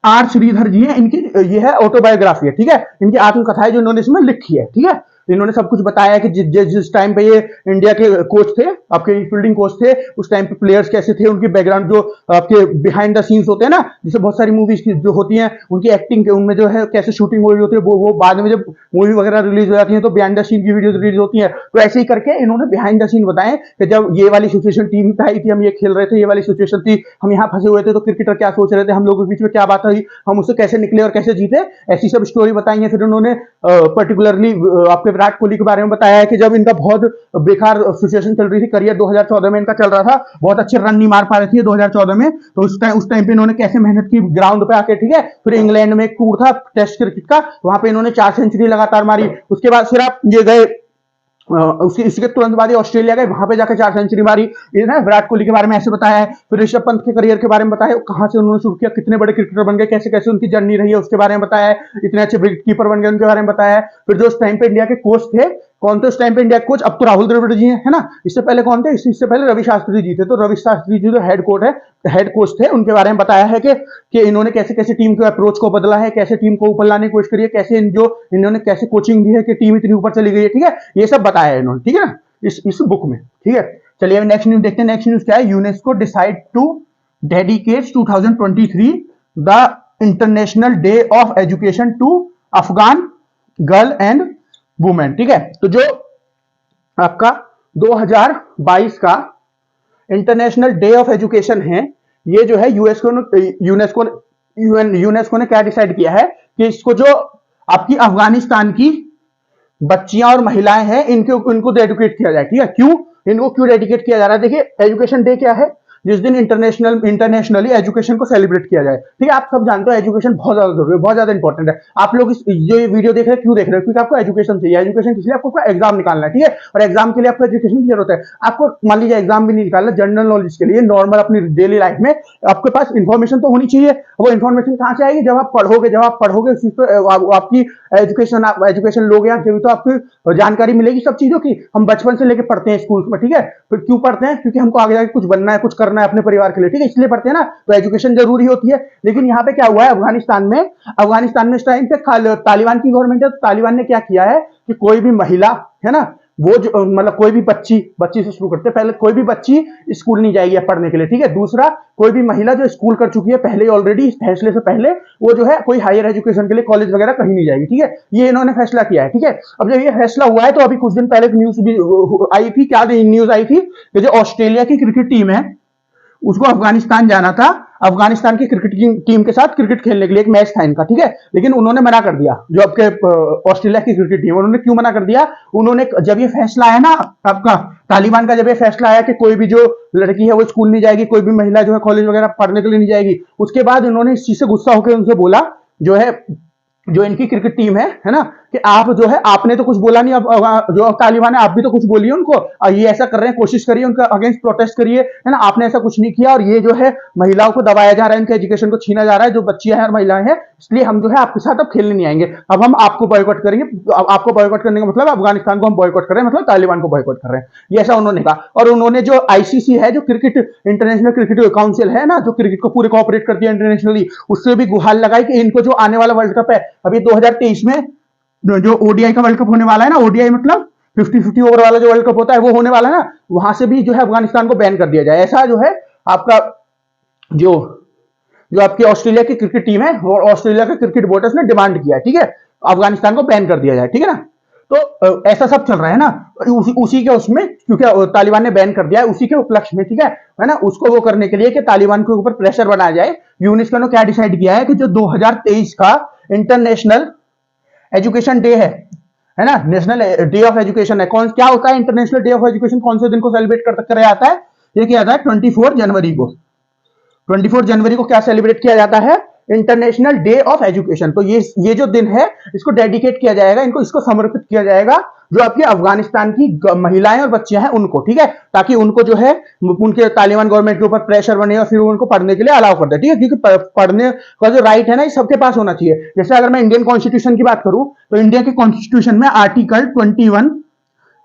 [SPEAKER 1] आर श्रीधर जी है, इनकी ये है ऑटोबायोग्राफी है, ठीक है। इनकी आत्मकथा है जो इन्होंने इसमें लिखी है, ठीक है। इन्होंने सब कुछ बताया कि जिस टाइम पे ये इंडिया के कोच थे, आपके फील्डिंग कोच थे, उस टाइम पे प्लेयर्स कैसे थे, उनकी बैकग्राउंड जो आपके बिहाइंड द सीन्स होते हैं ना, जैसे बहुत सारी मूवीज की जो होती हैं, उनकी एक्टिंग के उनमें जो है कैसे शूटिंग हुई होती है, वो बाद में जब मूवी वगैरह रिलीज हो जाती है तो बिहाइंड द सीन की वीडियो रिलीज होती है। तो ऐसे ही करके इन्होंने बिहाइंड द सीन बताए कि जब ये वाली सिचुएशन टीम पे आई थी, हम ये खेल रहे थे, ये वाली सिचुएशन थी, हम यहाँ फंसे हुए थे, तो क्रिकेटर क्या सोच रहे थे, हम लोगों के बीच में क्या बात हुई, हम उससे कैसे निकले और कैसे जीते, ऐसी सब स्टोरी बताई है। फिर उन्होंने पर्टिकुलरली आपके विराट कोहली के बारे में बताया है कि जब इनका बहुत बेकार सिचुएशन चल रही थी, करियर 2014 में इनका चल रहा था, बहुत अच्छे रन नहीं मार पा रहे थे 2014 में, तो उस टाइम पे इन्होंने कैसे मेहनत की ग्राउंड पे आके, ठीक है। फिर इंग्लैंड में एक टूर था टेस्ट क्रिकेट का, वहां पे इन्होंने 4 सेंचुरी लगातार मारी। उसके बाद फिर आप ये गए इसके तुरंत बाद ऑस्ट्रेलिया गए, वहां पे जाकर 4 सेंचुरी मारी। विराट कोहली के बारे में ऐसे बताया है। फिर ऋषभ पंत के करियर के बारे में बताया, कहां से उन्होंने शुरू किया, कितने बड़े क्रिकेटर बन गए, कैसे कैसे उनकी जर्नी रही है, उसके बारे में बताया है। इतने अच्छे विकेट कीपर बन गए, उनके बारे में बताया है। फिर जो उस टाइम पे इंडिया के कोच थे, कौन थे उस टाइम पे इंडिया के कोच? अब तो राहुल द्रविड़ जी है ना। इससे पहले कौन थे? इससे पहले रवि शास्त्री जी थे। तो रवि शास्त्री जी जो हेड कोच थे, उनके बारे में बताया है कि इन्होंने कैसे कैसे टीम के अप्रोच को बदला है, कैसे टीम को ऊपर लाने की कोशिश करी है, कैसे इन्होंने कैसे कोचिंग दी है कि टीम इतनी ऊपर चली गई है, ठीक है। ये सब बताया है इन्होंने, ठीक है ना, इस बुक में, ठीक है। चलिए अब नेक्स्ट न्यूज देखते हैं। नेक्स्ट न्यूज क्या है? UNESCO decide to dedicate 2023 the international day of education to Afghan girl and women, ठीक है। तो जो आपका 2022 का इंटरनेशनल डे ऑफ एजुकेशन है, ये जो है यूनेस्को ने क्या डिसाइड किया है कि इसको जो आपकी अफगानिस्तान की बच्चियां और महिलाएं हैं, इनको डेडिकेट किया जाए, ठीक है। इनको क्यों डेडिकेट किया जा रहा है? देखिए, एजुकेशन डे क्या है? जिस दिन इंटरनेशनली एजुकेशन को सेलिब्रेट किया जाए, ठीक है। आप सब जानते हो एजुकेशन बहुत ज्यादा जरूरी है, बहुत ज्यादा इंपॉर्टेंट है। आप लोग जो ये वीडियो देख रहे हैं, क्यों देख रहे हो? क्योंकि आपको एजुकेशन चाहिए। एजुकेशन किस लिए? आपको एग्जाम निकालना है, ठीक है। और एग्जाम के लिए आपको एजुकेशन की जरूरत है। आपको मान लीजिए एग्जाम भी नहीं निकालना, जनरल नॉलेज के लिए, नॉर्मल अपनी डेली लाइफ में आपके पास इंफॉर्मेशन तो होनी चाहिए। वो इंफॉर्मेशन कहां से आएगी? जब आप पढ़ोगे उस चीज पर आपकी एजुकेशन लोगे आप, जब तो आपकी जानकारी मिलेगी सब चीजों की। हम बचपन से लेकर पढ़ते हैं स्कूल में, ठीक है। फिर क्यों पढ़ते हैं? क्योंकि हमको आगे जाके कुछ बनना है, कुछ करना है अपने परिवार के लिए, ठीक है, इसलिए पढ़ते हैं ना। तो एजुकेशन जरूरी होती है। लेकिन यहाँ पे क्या हुआ है अफगानिस्तान में इस टाइम पे तालिबान की गवर्नमेंट है। तो तालिबान ने क्या किया है कि कोई भी महिला है ना, वो जो मतलब कोई भी बच्ची से शुरू करते हैं, पहले कोई भी बच्ची स्कूल नहीं जाएगी पढ़ने के लिए, ठीक है। दूसरा, कोई भी महिला जो स्कूल कर चुकी है पहले ऑलरेडी, इस फैसले से पहले, वो जो है कोई हायर एजुकेशन के लिए कॉलेज वगैरह कहीं नहीं जाएगी, ठीक है। ये इन्होंने फैसला किया है, ठीक है। अब जब ये फैसला हुआ है तो अभी कुछ दिन पहले न्यूज भी आई थी, क्या न्यूज आई थी कि जो ऑस्ट्रेलिया की क्रिकेट टीम है उसको अफगानिस्तान जाना था, अफगानिस्तान की क्रिकेट टीम के साथ क्रिकेट खेलने के लिए, एक मैच था इनका, ठीक है। लेकिन उन्होंने मना कर दिया, जो आपके ऑस्ट्रेलिया की क्रिकेट टीम, उन्होंने क्यों मना कर दिया? उन्होंने जब ये फैसला आया ना आपका तालिबान का, जब ये फैसला आया कि कोई भी जो लड़की है वो स्कूल नहीं जाएगी, कोई भी महिला जो है कॉलेज वगैरह पढ़ने के लिए नहीं जाएगी, उसके बाद उन्होंने इस चीज से गुस्सा होकर उनसे बोला, जो इनकी क्रिकेट टीम है ना, कि आप जो है आपने तो कुछ बोला नहीं, अब जो तालिबान है आप भी तो कुछ बोलिए उनको, ये ऐसा कर रहे हैं, कोशिश करिए उनका अगेंस्ट प्रोटेस्ट करिए, है ना। आपने ऐसा कुछ नहीं किया और ये जो है महिलाओं को दबाया जा रहा है, इनके एजुकेशन को छीना जा रहा है, जो बच्चियां हैं और महिलाएं हैं, इसलिए हम जो है आपके साथ अब खेलने नहीं आएंगे, अब हम आपको बॉयकॉट करेंगे। अब आपको बॉयकॉट करने का मतलब अफगानिस्तान को हम बॉयकॉट कर रहे हैं, मतलब तालिबान को बॉयकॉट कर रहे हैं, ये ऐसा उन्होंने कहा। और उन्होंने जो आईसीसी है, जो क्रिकेट इंटरनेशनल क्रिकेट काउंसिल है ना, जो क्रिकेट को पूरे कोऑपरेट करती है इंटरनेशनली, उससे भी गुहार लगाई कि इनको जो आने वाला वर्ल्ड कप है अभी 2023 में, जो ओडीआई का वर्ल्ड कप होने वाला है ना, ओडीआई मतलब 50-50 ओवर वाला जो वर्ल्ड कप होता है वो होने वाला है ना, वहां से भी जो है अफगानिस्तान को बैन कर दिया जाए। ऐसा जो है आपका जो जो आपकी ऑस्ट्रेलिया की क्रिकेट टीम है और ऑस्ट्रेलिया के क्रिकेट बोर्ड ने डिमांड किया है, ठीक है, अफगानिस्तान को बैन कर दिया जाए, ठीक है ना। तो ऐसा सब चल रहा है ना, उसी के उसमें, क्योंकि तालिबान ने बैन कर दिया है, उसी के उपलक्ष्य में, ठीक है ना, उसको वो करने के लिए कि तालिबान के ऊपर प्रेशर बनाया जाए, यूनेस्को ने क्या डिसाइड किया है कि जो 2023 का इंटरनेशनल एजुकेशन डे है ना, नेशनल डे ऑफ एजुकेशन है, कौन क्या होता है इंटरनेशनल डे ऑफ एजुकेशन, कौन से दिन को सेलिब्रेट कर जाता है, ये किया जाता है 24 जनवरी को। 24 जनवरी को क्या सेलिब्रेट किया जाता है, इंटरनेशनल डे ऑफ एजुकेशन। तो ये जो दिन है इसको डेडिकेट किया जाएगा, इनको इसको समर्पित किया जाएगा जो आपके अफगानिस्तान की महिलाएं और बच्चियां हैं उनको, ठीक है, ताकि उनको जो है उनके तालिबान गवर्नमेंट के ऊपर प्रेशर बने और फिर उनको पढ़ने के लिए अलाउ कर दे, ठीक है, क्योंकि पढ़ने का जो राइट है ना ये सबके पास होना चाहिए। जैसे अगर मैं इंडियन कॉन्स्टिट्यूशन की बात करूं तो इंडिया के कॉन्स्टिट्यूशन में आर्टिकल 21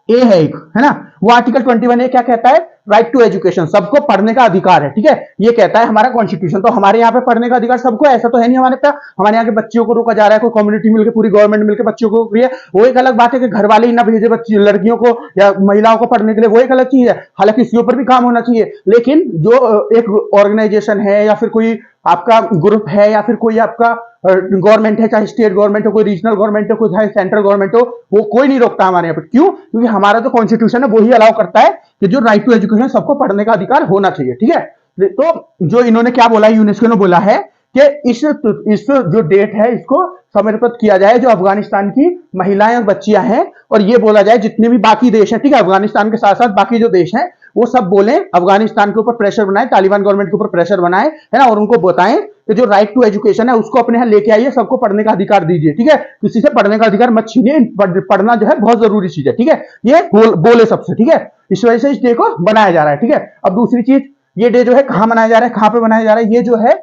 [SPEAKER 1] ए है एक, है ना, वो आर्टिकल 21 ए क्या कहता है, राइट टू एजुकेशन, सबको पढ़ने का अधिकार है, ठीक है, ये कहता है हमारा कॉन्स्टिट्यूशन। तो हमारे यहाँ पे पढ़ने का अधिकार सबको, ऐसा तो है नहीं हमारे पे, हमारे यहाँ के बच्चों को रोका जा रहा है, कोई कम्युनिटी मिलकर पूरी गवर्नमेंट मिलकर बच्चों को है, वो एक अलग बात है कि घर वाले ही ना भेजे बच्ची लड़कियों को या महिलाओं को पढ़ने के लिए, वो एक अलग चीज है, हालांकि इसके ऊपर भी काम होना चाहिए। लेकिन जो एक ऑर्गेनाइजेशन है या फिर कोई आपका ग्रुप है या फिर कोई आपका गवर्नमेंट है, चाहे स्टेट गवर्नमेंट हो, कोई रीजनल गवर्नमेंट हो, कोई चाहे सेंट्रल गवर्नमेंट हो, वो कोई नहीं रोकता हमारे यहाँ पे। क्यों? क्योंकि हमारा जो कॉन्स्टिट्यूशन है वही अलाउ करता है कि जो राइट टू एजुकेशन सबको पढ़ने का अधिकार होना चाहिए, ठीक है। तो जो इन्होंने क्या बोला, यूनेस्को ने बोला है कि इस जो डेट है इसको समर्पित किया जाए जो अफगानिस्तान की महिलाएं और बच्चियां हैं, और ये बोला जाए जितने भी बाकी देश हैं, ठीक है, अफगानिस्तान के साथ साथ बाकी जो देश हैं वो सब बोले अफगानिस्तान के ऊपर प्रेशर बनाए, तालिबान गवर्नमेंट के ऊपर प्रेशर बनाए, है ना, और उनको बताएं कि जो राइट टू एजुकेशन है उसको अपने यहाँ लेके आइए, सबको पढ़ने का अधिकार दीजिए, ठीक है, किसी से पढ़ने का अधिकार मत छीनिए, पढ़ना जो है बहुत जरूरी चीज है, ठीक है, ये बोले सबसे, ठीक है। इस वजह से इस डे को बनाया जा रहा है, ठीक है। अब दूसरी चीज, ये डे जो है कहां मनाया जा रहा है, कहां पे मनाया जा रहा है, ये जो है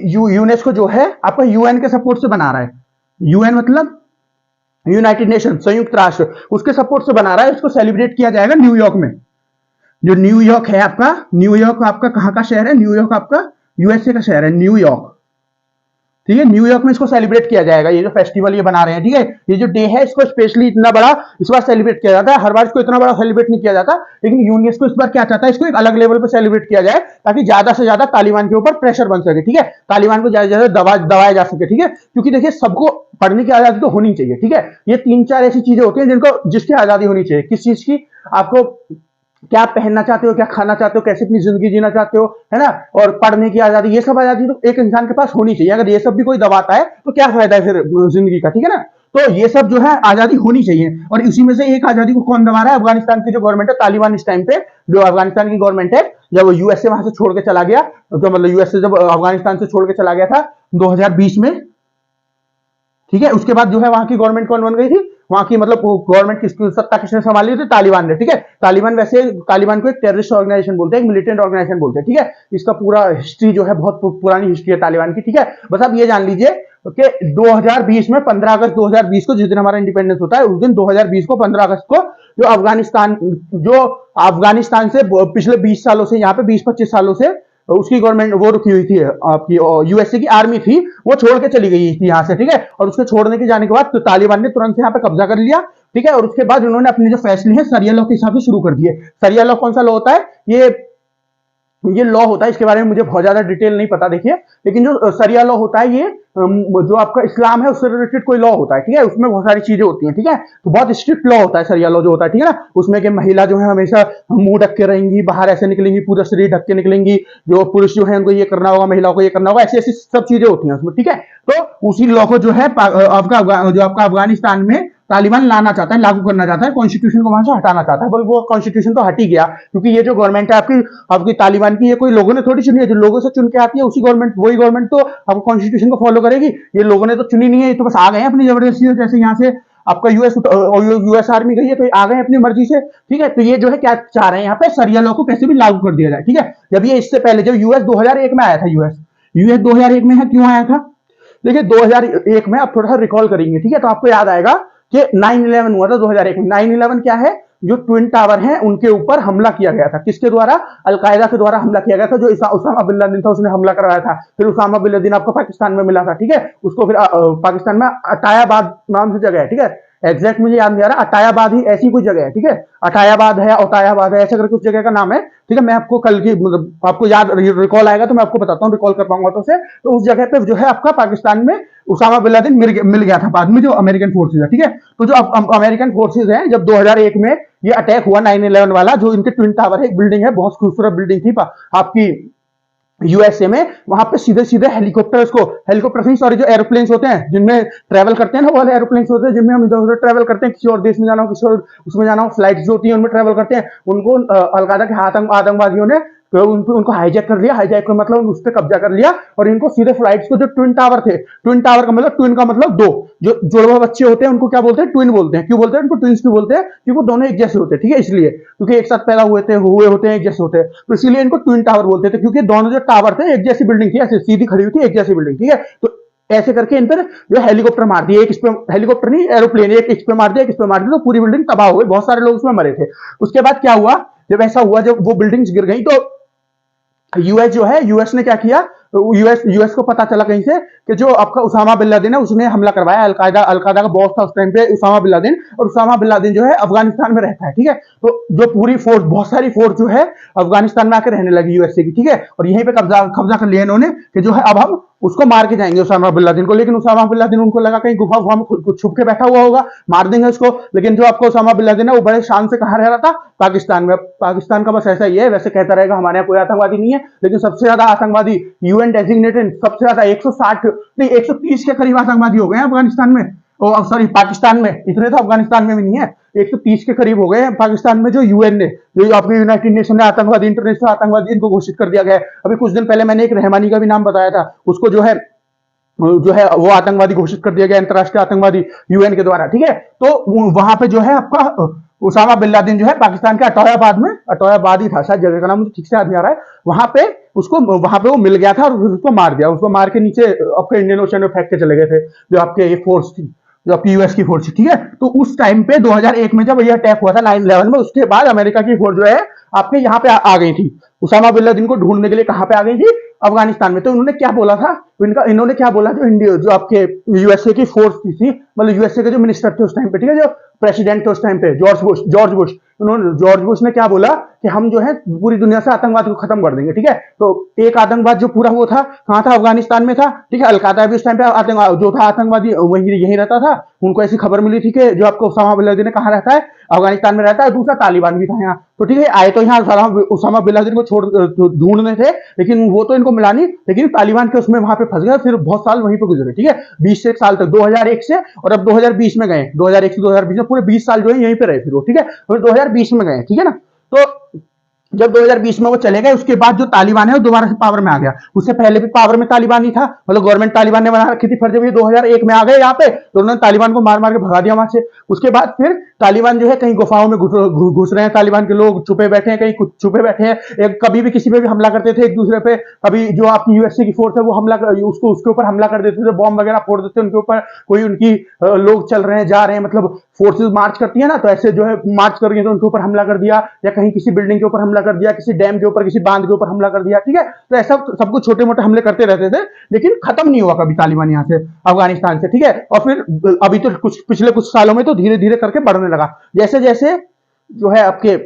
[SPEAKER 1] यूनेस्को जो है आपका यूएन के सपोर्ट से बना रहा है, यूएन मतलब यूनाइटेड नेशन, संयुक्त राष्ट्र, उसके सपोर्ट से बना रहा है, इसको सेलिब्रेट किया जाएगा न्यूयॉर्क में। जो न्यूयॉर्क है आपका, न्यूयॉर्क आपका कहां का शहर है, न्यूयॉर्क आपका यूएसए का शहर है, न्यूयॉर्क, ठीक है, न्यूयॉर्क में इसको सेलिब्रेट किया जाएगा, ये जो फेस्टिवल ये बना रहे हैं, ठीक है, ये जो डे है इसको स्पेशली इतना बड़ा इस बार सेलिब्रेट किया जाता है, हर बार इसको इतना बड़ा सेलिब्रेट नहीं किया जाता, लेकिन यूनेस्को इस बार क्या चाहता है, इसको एक अलग लेवल पर सेलिब्रेट किया जाए ताकि ज्यादा से ज्यादा तालिबान के ऊपर प्रेशर बन सके, ठीक है, तालिबान को ज्यादा से ज्यादा दबाया जा सके, ठीक है, क्योंकि देखिए सबको पढ़ने की आजादी तो होनी चाहिए, ठीक है, ये 3-4 ऐसी चीजें होती हैं जिनको जिसकी आजादी होनी चाहिए, किस चीज की, आपको क्या पहनना चाहते हो, क्या खाना चाहते हो, कैसे अपनी जिंदगी जीना चाहते हो, है ना, और पढ़ने की आजादी, ये सब आजादी तो एक इंसान के पास होनी चाहिए। अगर ये सब भी कोई दबाता है तो क्या फायदा है फिर जिंदगी का, ठीक है ना। तो ये सब जो है आजादी होनी चाहिए, और इसी में से एक आजादी को कौन दबा रहा है, अफगानिस्तान की जो गवर्नमेंट है, तालिबान इस टाइम पे जो अफगानिस्तान की गवर्नमेंट है, जब यूएसए वहां से छोड़ के चला गया, तो मतलब यूएसए जब अफगानिस्तान से छोड़ के चला गया था 2020 में, ठीक है, उसके बाद जो है वहां की गवर्नमेंट कौन बन गई थी, वहां की मतलब गवर्नमेंट की सत्ता किसने संभाली थी, तालिबान ने, ठीक है। तालिबान वैसे तालिबान को एक टेररिस्ट ऑर्गेनाइजेशन बोलते हैं, एक मिलिटेंट ऑर्गेनाइजेशन बोलते हैं, ठीक है, इसका पूरा हिस्ट्री जो है बहुत पुरानी हिस्ट्री है तालिबान की, ठीक है। बस आप ये जान लीजिए कि 2020 में 15 अगस्त 2020 को, जिस दिन हमारा इंडिपेंडेंस होता है उस दिन 2020 को 15 अगस्त को जो अफगानिस्तान से पिछले 20 सालों से, यहाँ पे 20-25 सालों से उसकी गवर्नमेंट वो रुकी हुई थी, आपकी यूएसए की आर्मी थी, वो छोड़ के चली गई थी यहाँ से, ठीक है, और उसके छोड़ने के जाने के बाद तो तालिबान ने तुरंत यहाँ पे कब्जा कर लिया, ठीक है, और उसके बाद उन्होंने अपने जो फैसले हैं सरिया लॉ के हिसाब से शुरू कर दिए। सरिया लॉ कौन सा लॉ होता है, ये लॉ होता है, इसके बारे में मुझे बहुत ज्यादा डिटेल नहीं पता देखिए, लेकिन जो सरिया लॉ होता है ये जो आपका इस्लाम है उससे रिलेटेड कोई लॉ होता है, ठीक है, उसमें बहुत सारी चीजें होती हैं, ठीक है, तो बहुत स्ट्रिक्ट लॉ होता है सरिया लॉ जो होता है, ठीक है ना, उसमें कि महिला जो है हमेशा मुंह ढक के रहेंगी, बाहर ऐसे निकलेंगी, पूरा शरीर ढक के निकलेंगी, जो पुरुष जो है उनको ये करना होगा, महिलाओं को ये करना होगा, ऐसी ऐसी सब चीजें होती हैं उसमें, ठीक है। तो उसी लॉ को जो है आपका अफगानिस्तान में तालिबान लाना चाहता है, लागू करना चाहता है, कॉन्स्टिट्यूशन को वहां से हटाना चाहता है, बल्कि वो कॉन्स्टिट्यूशन तो हट ही गया, क्योंकि ये जो गवर्नमेंट है आपकी तालिबान की, ये कोई लोगों ने थोड़ी चुनी है, जो लोगों से चुन के आती है उसी गवर्नमेंट, वही गवर्नमेंट तो आपको कॉन्स्टिट्यूशन को फॉलो करेगी, ये लोगों ने तो चुनी नहीं है, ये तो बस आ गए हैं अपनी जबरदस्ती, जैसे यहाँ से आपका यूएस आर्मी गई है तो आ गए अपनी मर्जी से, ठीक है। तो ये जो है क्या चाह रहे हैं यहाँ पे, शरिया लॉ को कैसे भी लागू कर दिया जाए, ठीक है। जब ये इससे पहले जब यूएस 2001 में आया था, यूएस 2001 में है, क्यों आया था देखिए 2001 में, आप थोड़ा सा रिकॉल करेंगे, ठीक है, तो आपको याद आएगा कि 9/11 हुआ था 2001 में। 9/11 क्या है, जो ट्विन टावर हैं उनके ऊपर हमला किया गया था, किसके द्वारा, अलकायदा के द्वारा हमला किया गया था। जो उसामा बिन लादेन था उसने हमला करवाया था। फिर उसामा बिन लादेन आपको पाकिस्तान में मिला था, ठीक है, उसको फिर पाकिस्तान में अटायाबाद नाम से जगह है, ठीक है, एग्जैक्ट मुझे याद नहीं आ रहा, अटायाबाद ही ऐसी कोई जगह है, ठीक है, अटायाबाद है, ओतायाबाद है, ऐसे करके उस जगह का नाम है, ठीक है। मैं आपको कल की मतलब आपको याद रिकॉल आएगा तो मैं आपको बताता हूँ, रिकॉल कर पाऊंगा तो उसे। तो उस जगह पे जो है आपका पाकिस्तान में उसामा बिन लादेन मिल गया था बाद में, जो अमेरिकन फोर्सेज है, ठीक है। तो जो अमेरिकन फोर्सेज हैं, जब 2001 में ये अटैक हुआ 9/11 वाला, जो इनके ट्विन टावर है, एक बिल्डिंग है, बहुत खूबसूरत बिल्डिंग थी आपकी यूएसए में, वहां पे सीधे सीधे हेलीकॉप्टर नहीं, सॉरी, जो एरोप्लेन्स होते हैं जिनमें ट्रेवल करते हैं ना, वो वाले एरोप्लेन्स होते हैं जिनमें हम इधर उधर ट्रेवल करते हैं, किसी और देश में जाना हो, किसी और उसमें जाना हो, फ्लाइट जो होती है उनमें ट्रेवल करते हैं, उनको अलकायदा के आतंकवादियों ने तो उनको हाईजैक कर लिया। हाईजैक का मतलब उस पर कब्जा कर लिया और इनको सीधे फ्लाइट्स को, जो ट्विन टावर थे, ट्विन टावर का मतलब, ट्विन का मतलब दो, जो जुड़वा बच्चे होते हैं उनको क्या बोलते हैं, ट्विन बोलते हैं। क्यों बोलते हैं उनको ट्विंस क्यों बोलते हैं, क्योंकि वो दोनों एक जैसे होते हैं, ठीक है, इसलिए, क्योंकि एक साथ पैदा हुए होते हैं, एक जैसे होते हैं, तो इसीलिए इनको ट्विन टावर बोलते थे, क्योंकि दोनों जो टावर थे एक जैसी बिल्डिंग थी, ऐसे सीधी खड़ी हुई थी, एक जैसी बिल्डिंग, ठीक है। तो ऐसे करके इन पर जो हेलीकॉप्टर मार दिए, एक इस पे, हेलीकॉप्टर नहीं, एरोप्लेन, एक इस पे मार दिया, एक इस पे मार दिया, तो पूरी बिल्डिंग तबाह हो गई, बहुत सारे लोग उसमें मरे थे। उसके बाद क्या हुआ, जब ऐसा हुआ, जब वो बिल्डिंग्स गिर गई, तो यूएस जो है, यूएस ने क्या किया, यूएस को पता चला कहीं से कि जो आपका उसामा बिन लादेन है उसने हमला करवाया, अलकायदा का बॉस था उस टाइम पे उसामा बिन लादेन, और उसामा बिन लादेन जो है अफगानिस्तान में रहता है, ठीक है। तो जो पूरी फोर्स, बहुत सारी फोर्स जो है अफगानिस्तान में आकर रहने लगी यूएसए की, ठीक है, और यहीं पे कब्जा कर लिया इन्होंने कि जो है अब हम उसको मार के जाएंगे उसामा बिन लादेन को। लेकिन उसामा बिन लादेन, उनको लगा कहीं गुफा में छुप के बैठा हुआ होगा, मार देंगे उसको। लेकिन जो आपको उसामा बिन लादेन है वो बड़े शान से कहाँ रह रहा था, पाकिस्तान में। पाकिस्तान का बस ऐसा ही है, वैसे कहता रहेगा हमारे यहाँ कोई आतंकवादी नहीं है, लेकिन सबसे ज्यादा आतंकवादी यूएन डेजिग्नेटेड, सबसे ज्यादा 160 नहीं 130 के करीब आतंकवादी हो गए अफगानिस्तान में, सॉरी पाकिस्तान में, इतने तो अफगानिस्तान में भी नहीं है, 130 के करीब हो गए हैं पाकिस्तान में, जो यूएन ने, जो आपके यूनाइटेड नेशन ने आतंकवादी, इंटरनेशनल आतंकवादी इनको घोषित कर दिया गया है। अभी कुछ दिन पहले मैंने एक रहमानी का भी नाम बताया था, उसको जो है वो आतंकवादी घोषित कर दिया गया, अंतरराष्ट्रीय आतंकवादी यूएन के द्वारा, ठीक है। तो वहां पे जो है आपका उसामा बिन लादेन जो है पाकिस्तान के अटोयाबाद में, अटोयाबाद ही था शायद जगह का नाम, मुझे ठीक से याद नहीं आ रहा है, वहां पे वो मिल गया था और उसको मार दिया। उसको मार के नीचे आपके इंडियन ओशन में फेंक के चले गए थे, जो आपके ये फोर्स थी, जो आपकी यूएस की फोर्स थी, ठीक है। तो उस टाइम पे 2001 में जब ये अटैक हुआ था 9/11 में, उसके बाद अमेरिका की फोर्स जो है आपके यहाँ पे आ गई थी, उसामा बिन लादेन को ढूंढने के लिए। कहां पे आ गई थी, अफगानिस्तान में। तो इन्होंने क्या बोला था, इन्होंने क्या बोला, जो इंडिया, जो आपके यूएसए की फोर्स थी, मतलब यूएसए के जो मिनिस्टर थे उस टाइम पे, ठीक है, जो प्रेसिडेंट थे उस टाइम पे, जॉर्ज बुश ने क्या बोला कि हम जो है पूरी दुनिया से आतंकवाद को खत्म कर देंगे, ठीक है। तो एक आतंकवाद जो पूरा वो था, कहां था, अफगानिस्तान में था, ठीक है। अलकायदा भी उस टाइम पे आतंकवाद जो था, आतंकवादी वही यहीं रहता था। उनको ऐसी खबर मिली थी कि जो आपको उसामा बिन लादेन कहां रहता है, अफगानिस्तान में रहता है। दूसरा तालिबान भी था यहाँ, तो ठीक है, आए तो यहाँ उसामा बिन लादेन को ढूंढने थे, लेकिन वो तो इनको मिला नहीं, लेकिन तालिबान के उसमें वहां पे फंस गया। फिर बहुत साल वहीं पे गुजरे, ठीक है, 20 से 1 साल तक, 2001 से, और अब 2020 में गए, 2001 से 2020 में पूरे 20 साल जो है यहीं पे रहे फिर वो, ठीक है, फिर 2020 में गए, ठीक है ना। तो जब 2020 में वो चले गए, उसके बाद जो तालिबान है वो दोबारा से पावर में आ गया। उससे पहले भी पावर में तालिबान ही था, मतलब गवर्नमेंट तालिबान ने बना रखी थी, फिर जब ये 2001 में आ गए यहाँ पे, तो उन्होंने तालिबान को मार मार के भगा दिया वहां से। उसके बाद फिर तालिबान जो है कहीं गुफाओं में घुस रहे हैं, तालिबान के लोग छुपे बैठे हैं, कहीं कुछ छुपे बैठे हैं, एक कभी भी किसी पे भी हमला करते थे एक दूसरे पे। कभी जो आपकी यूएसए की फोर्स है वो उसके ऊपर हमला कर देते थे, बॉम्ब वगैरह फोड़ देते उनके ऊपर। कोई उनकी लोग चल रहे हैं, जा रहे हैं, मतलब फोर्सेज मार्च करती है ना, तो ऐसे जो है मार्च कर रही है तो उनके ऊपर हमला कर दिया, या कहीं किसी बिल्डिंग के ऊपर हमला कर दिया, किसी डैम के ऊपर, किसी बांध के ऊपर हमला कर दिया, ठीक है। तो ऐसा सब कुछ छोटे मोटे हमले करते रहते थे, लेकिन खत्म नहीं हुआ कभी तालिबान यहाँ से, अफगानिस्तान से, ठीक है। और फिर अभी तो पिछले कुछ सालों में तो धीरे धीरे करके बढ़ने लगा, जैसे जैसे जो है आपके,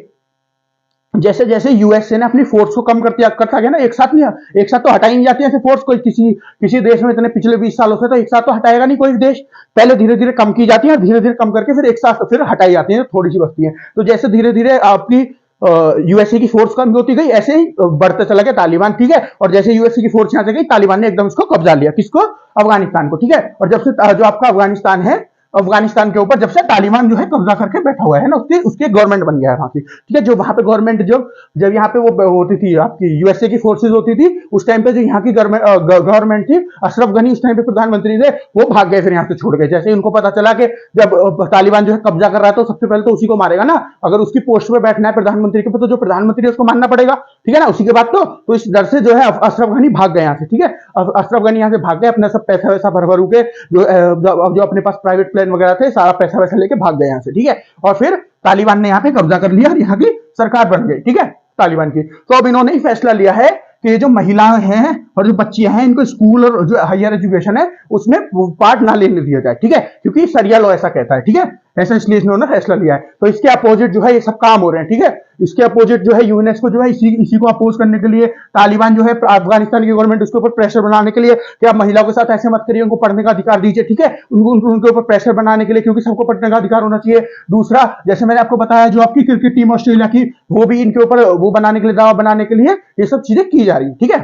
[SPEAKER 1] जैसे जैसे यूएसए ने अपनी फोर्स को कम करता गया ना, एक साथ नहीं, एक साथ तो हटाई नहीं जाती है फोर्स कोई, किसी देश में इतने पिछले 20 सालों से तो एक साथ तो हटाएगा नहीं कोई देश। पहले धीरे धीरे कम की जाती है, धीरे धीरे कम करके फिर एक साथ फिर हटाई जाती है, थोड़ी सी बचती है। तो जैसे धीरे धीरे आपकी यूएसए की फोर्स कम होती गई, ऐसे ही बढ़ते चला गया तालिबान, ठीक है। और जैसे यूएसए की फोर्स यहां से गई, तालिबान ने एकदम उसको कब्जा लिया, किसको, अफगानिस्तान को, ठीक है। और जब से जो आपका अफगानिस्तान है अफगानिस्तान के ऊपर जब से तालिबान जो है कब्जा करके बैठा हुआ है ना, उसकी उसकी गवर्नमेंट बन गया है वहां की, ठीक है। जो वहां पे गवर्नमेंट जो जब यहाँ पे वो होती थी आपकी यूएसए की फोर्सेज होती थी, उस टाइम पे जो यहाँ की गवर्नमेंट थी, अशरफ गनी उस टाइम पे प्रधानमंत्री थे, वो भाग गए, फिर यहाँ से छोड़ गए। जैसे ही उनको पता चला कि जब तालिबान जो है कब्जा कर रहा है तो सबसे पहले तो उसी को मारेगा ना, अगर उसकी पोस्ट पे बैठना है प्रधानमंत्री के, तो जो प्रधानमंत्री है उसको मानना पड़ेगा, ठीक है ना। उसी के बाद तो इस डर से जो है अशरफ गनी भाग गए यहाँ से, ठीक है। अशरफ गनी यहाँ से भाग गए, अपना सब पैसा वैसा भर भरू के जो अपने पास प्राइवेट प्लेन वगैरह थे, सारा पैसा वैसा लेके भाग गए यहाँ से, ठीक है। और फिर तालिबान ने यहाँ पे कब्जा कर लिया और यहाँ की सरकार बन गई, ठीक है, तालिबान की। तो अब इन्होंने ही फैसला लिया है कि ये जो महिलाएं हैं और जो बच्चियां हैं, इनको स्कूल और जो हायर एजुकेशन है उसमें पार्ट ना लेने दिया जाए, ठीक है, क्योंकि सरिया लॉ ऐसा कहता है, ठीक है। ऐसा इसलिए इन्होंने फैसला लिया है। तो इसके अपोजिट जो है ये सब काम हो रहे हैं, ठीक है। इसके अपोजिट जो है यूनेस्को जो है इसी को अपोज करने के लिए, तालिबान जो है अफगानिस्तान की गवर्नमेंट उसके ऊपर प्रेशर बनाने के लिए कि आप महिलाओं के साथ ऐसे मत करिए, उनको पढ़ने का अधिकार दीजिए, ठीक है, उनके ऊपर प्रेशर बनाने के लिए, क्योंकि सबको पढ़ने का अधिकार होना चाहिए। दूसरा, जैसे मैंने आपको बताया, जो आपकी क्रिकेट टीम ऑस्ट्रेलिया की, वो भी इनके ऊपर वो बनाने के लिए, दावा बनाने के लिए ये सब चीजें की जा रही है, ठीक है।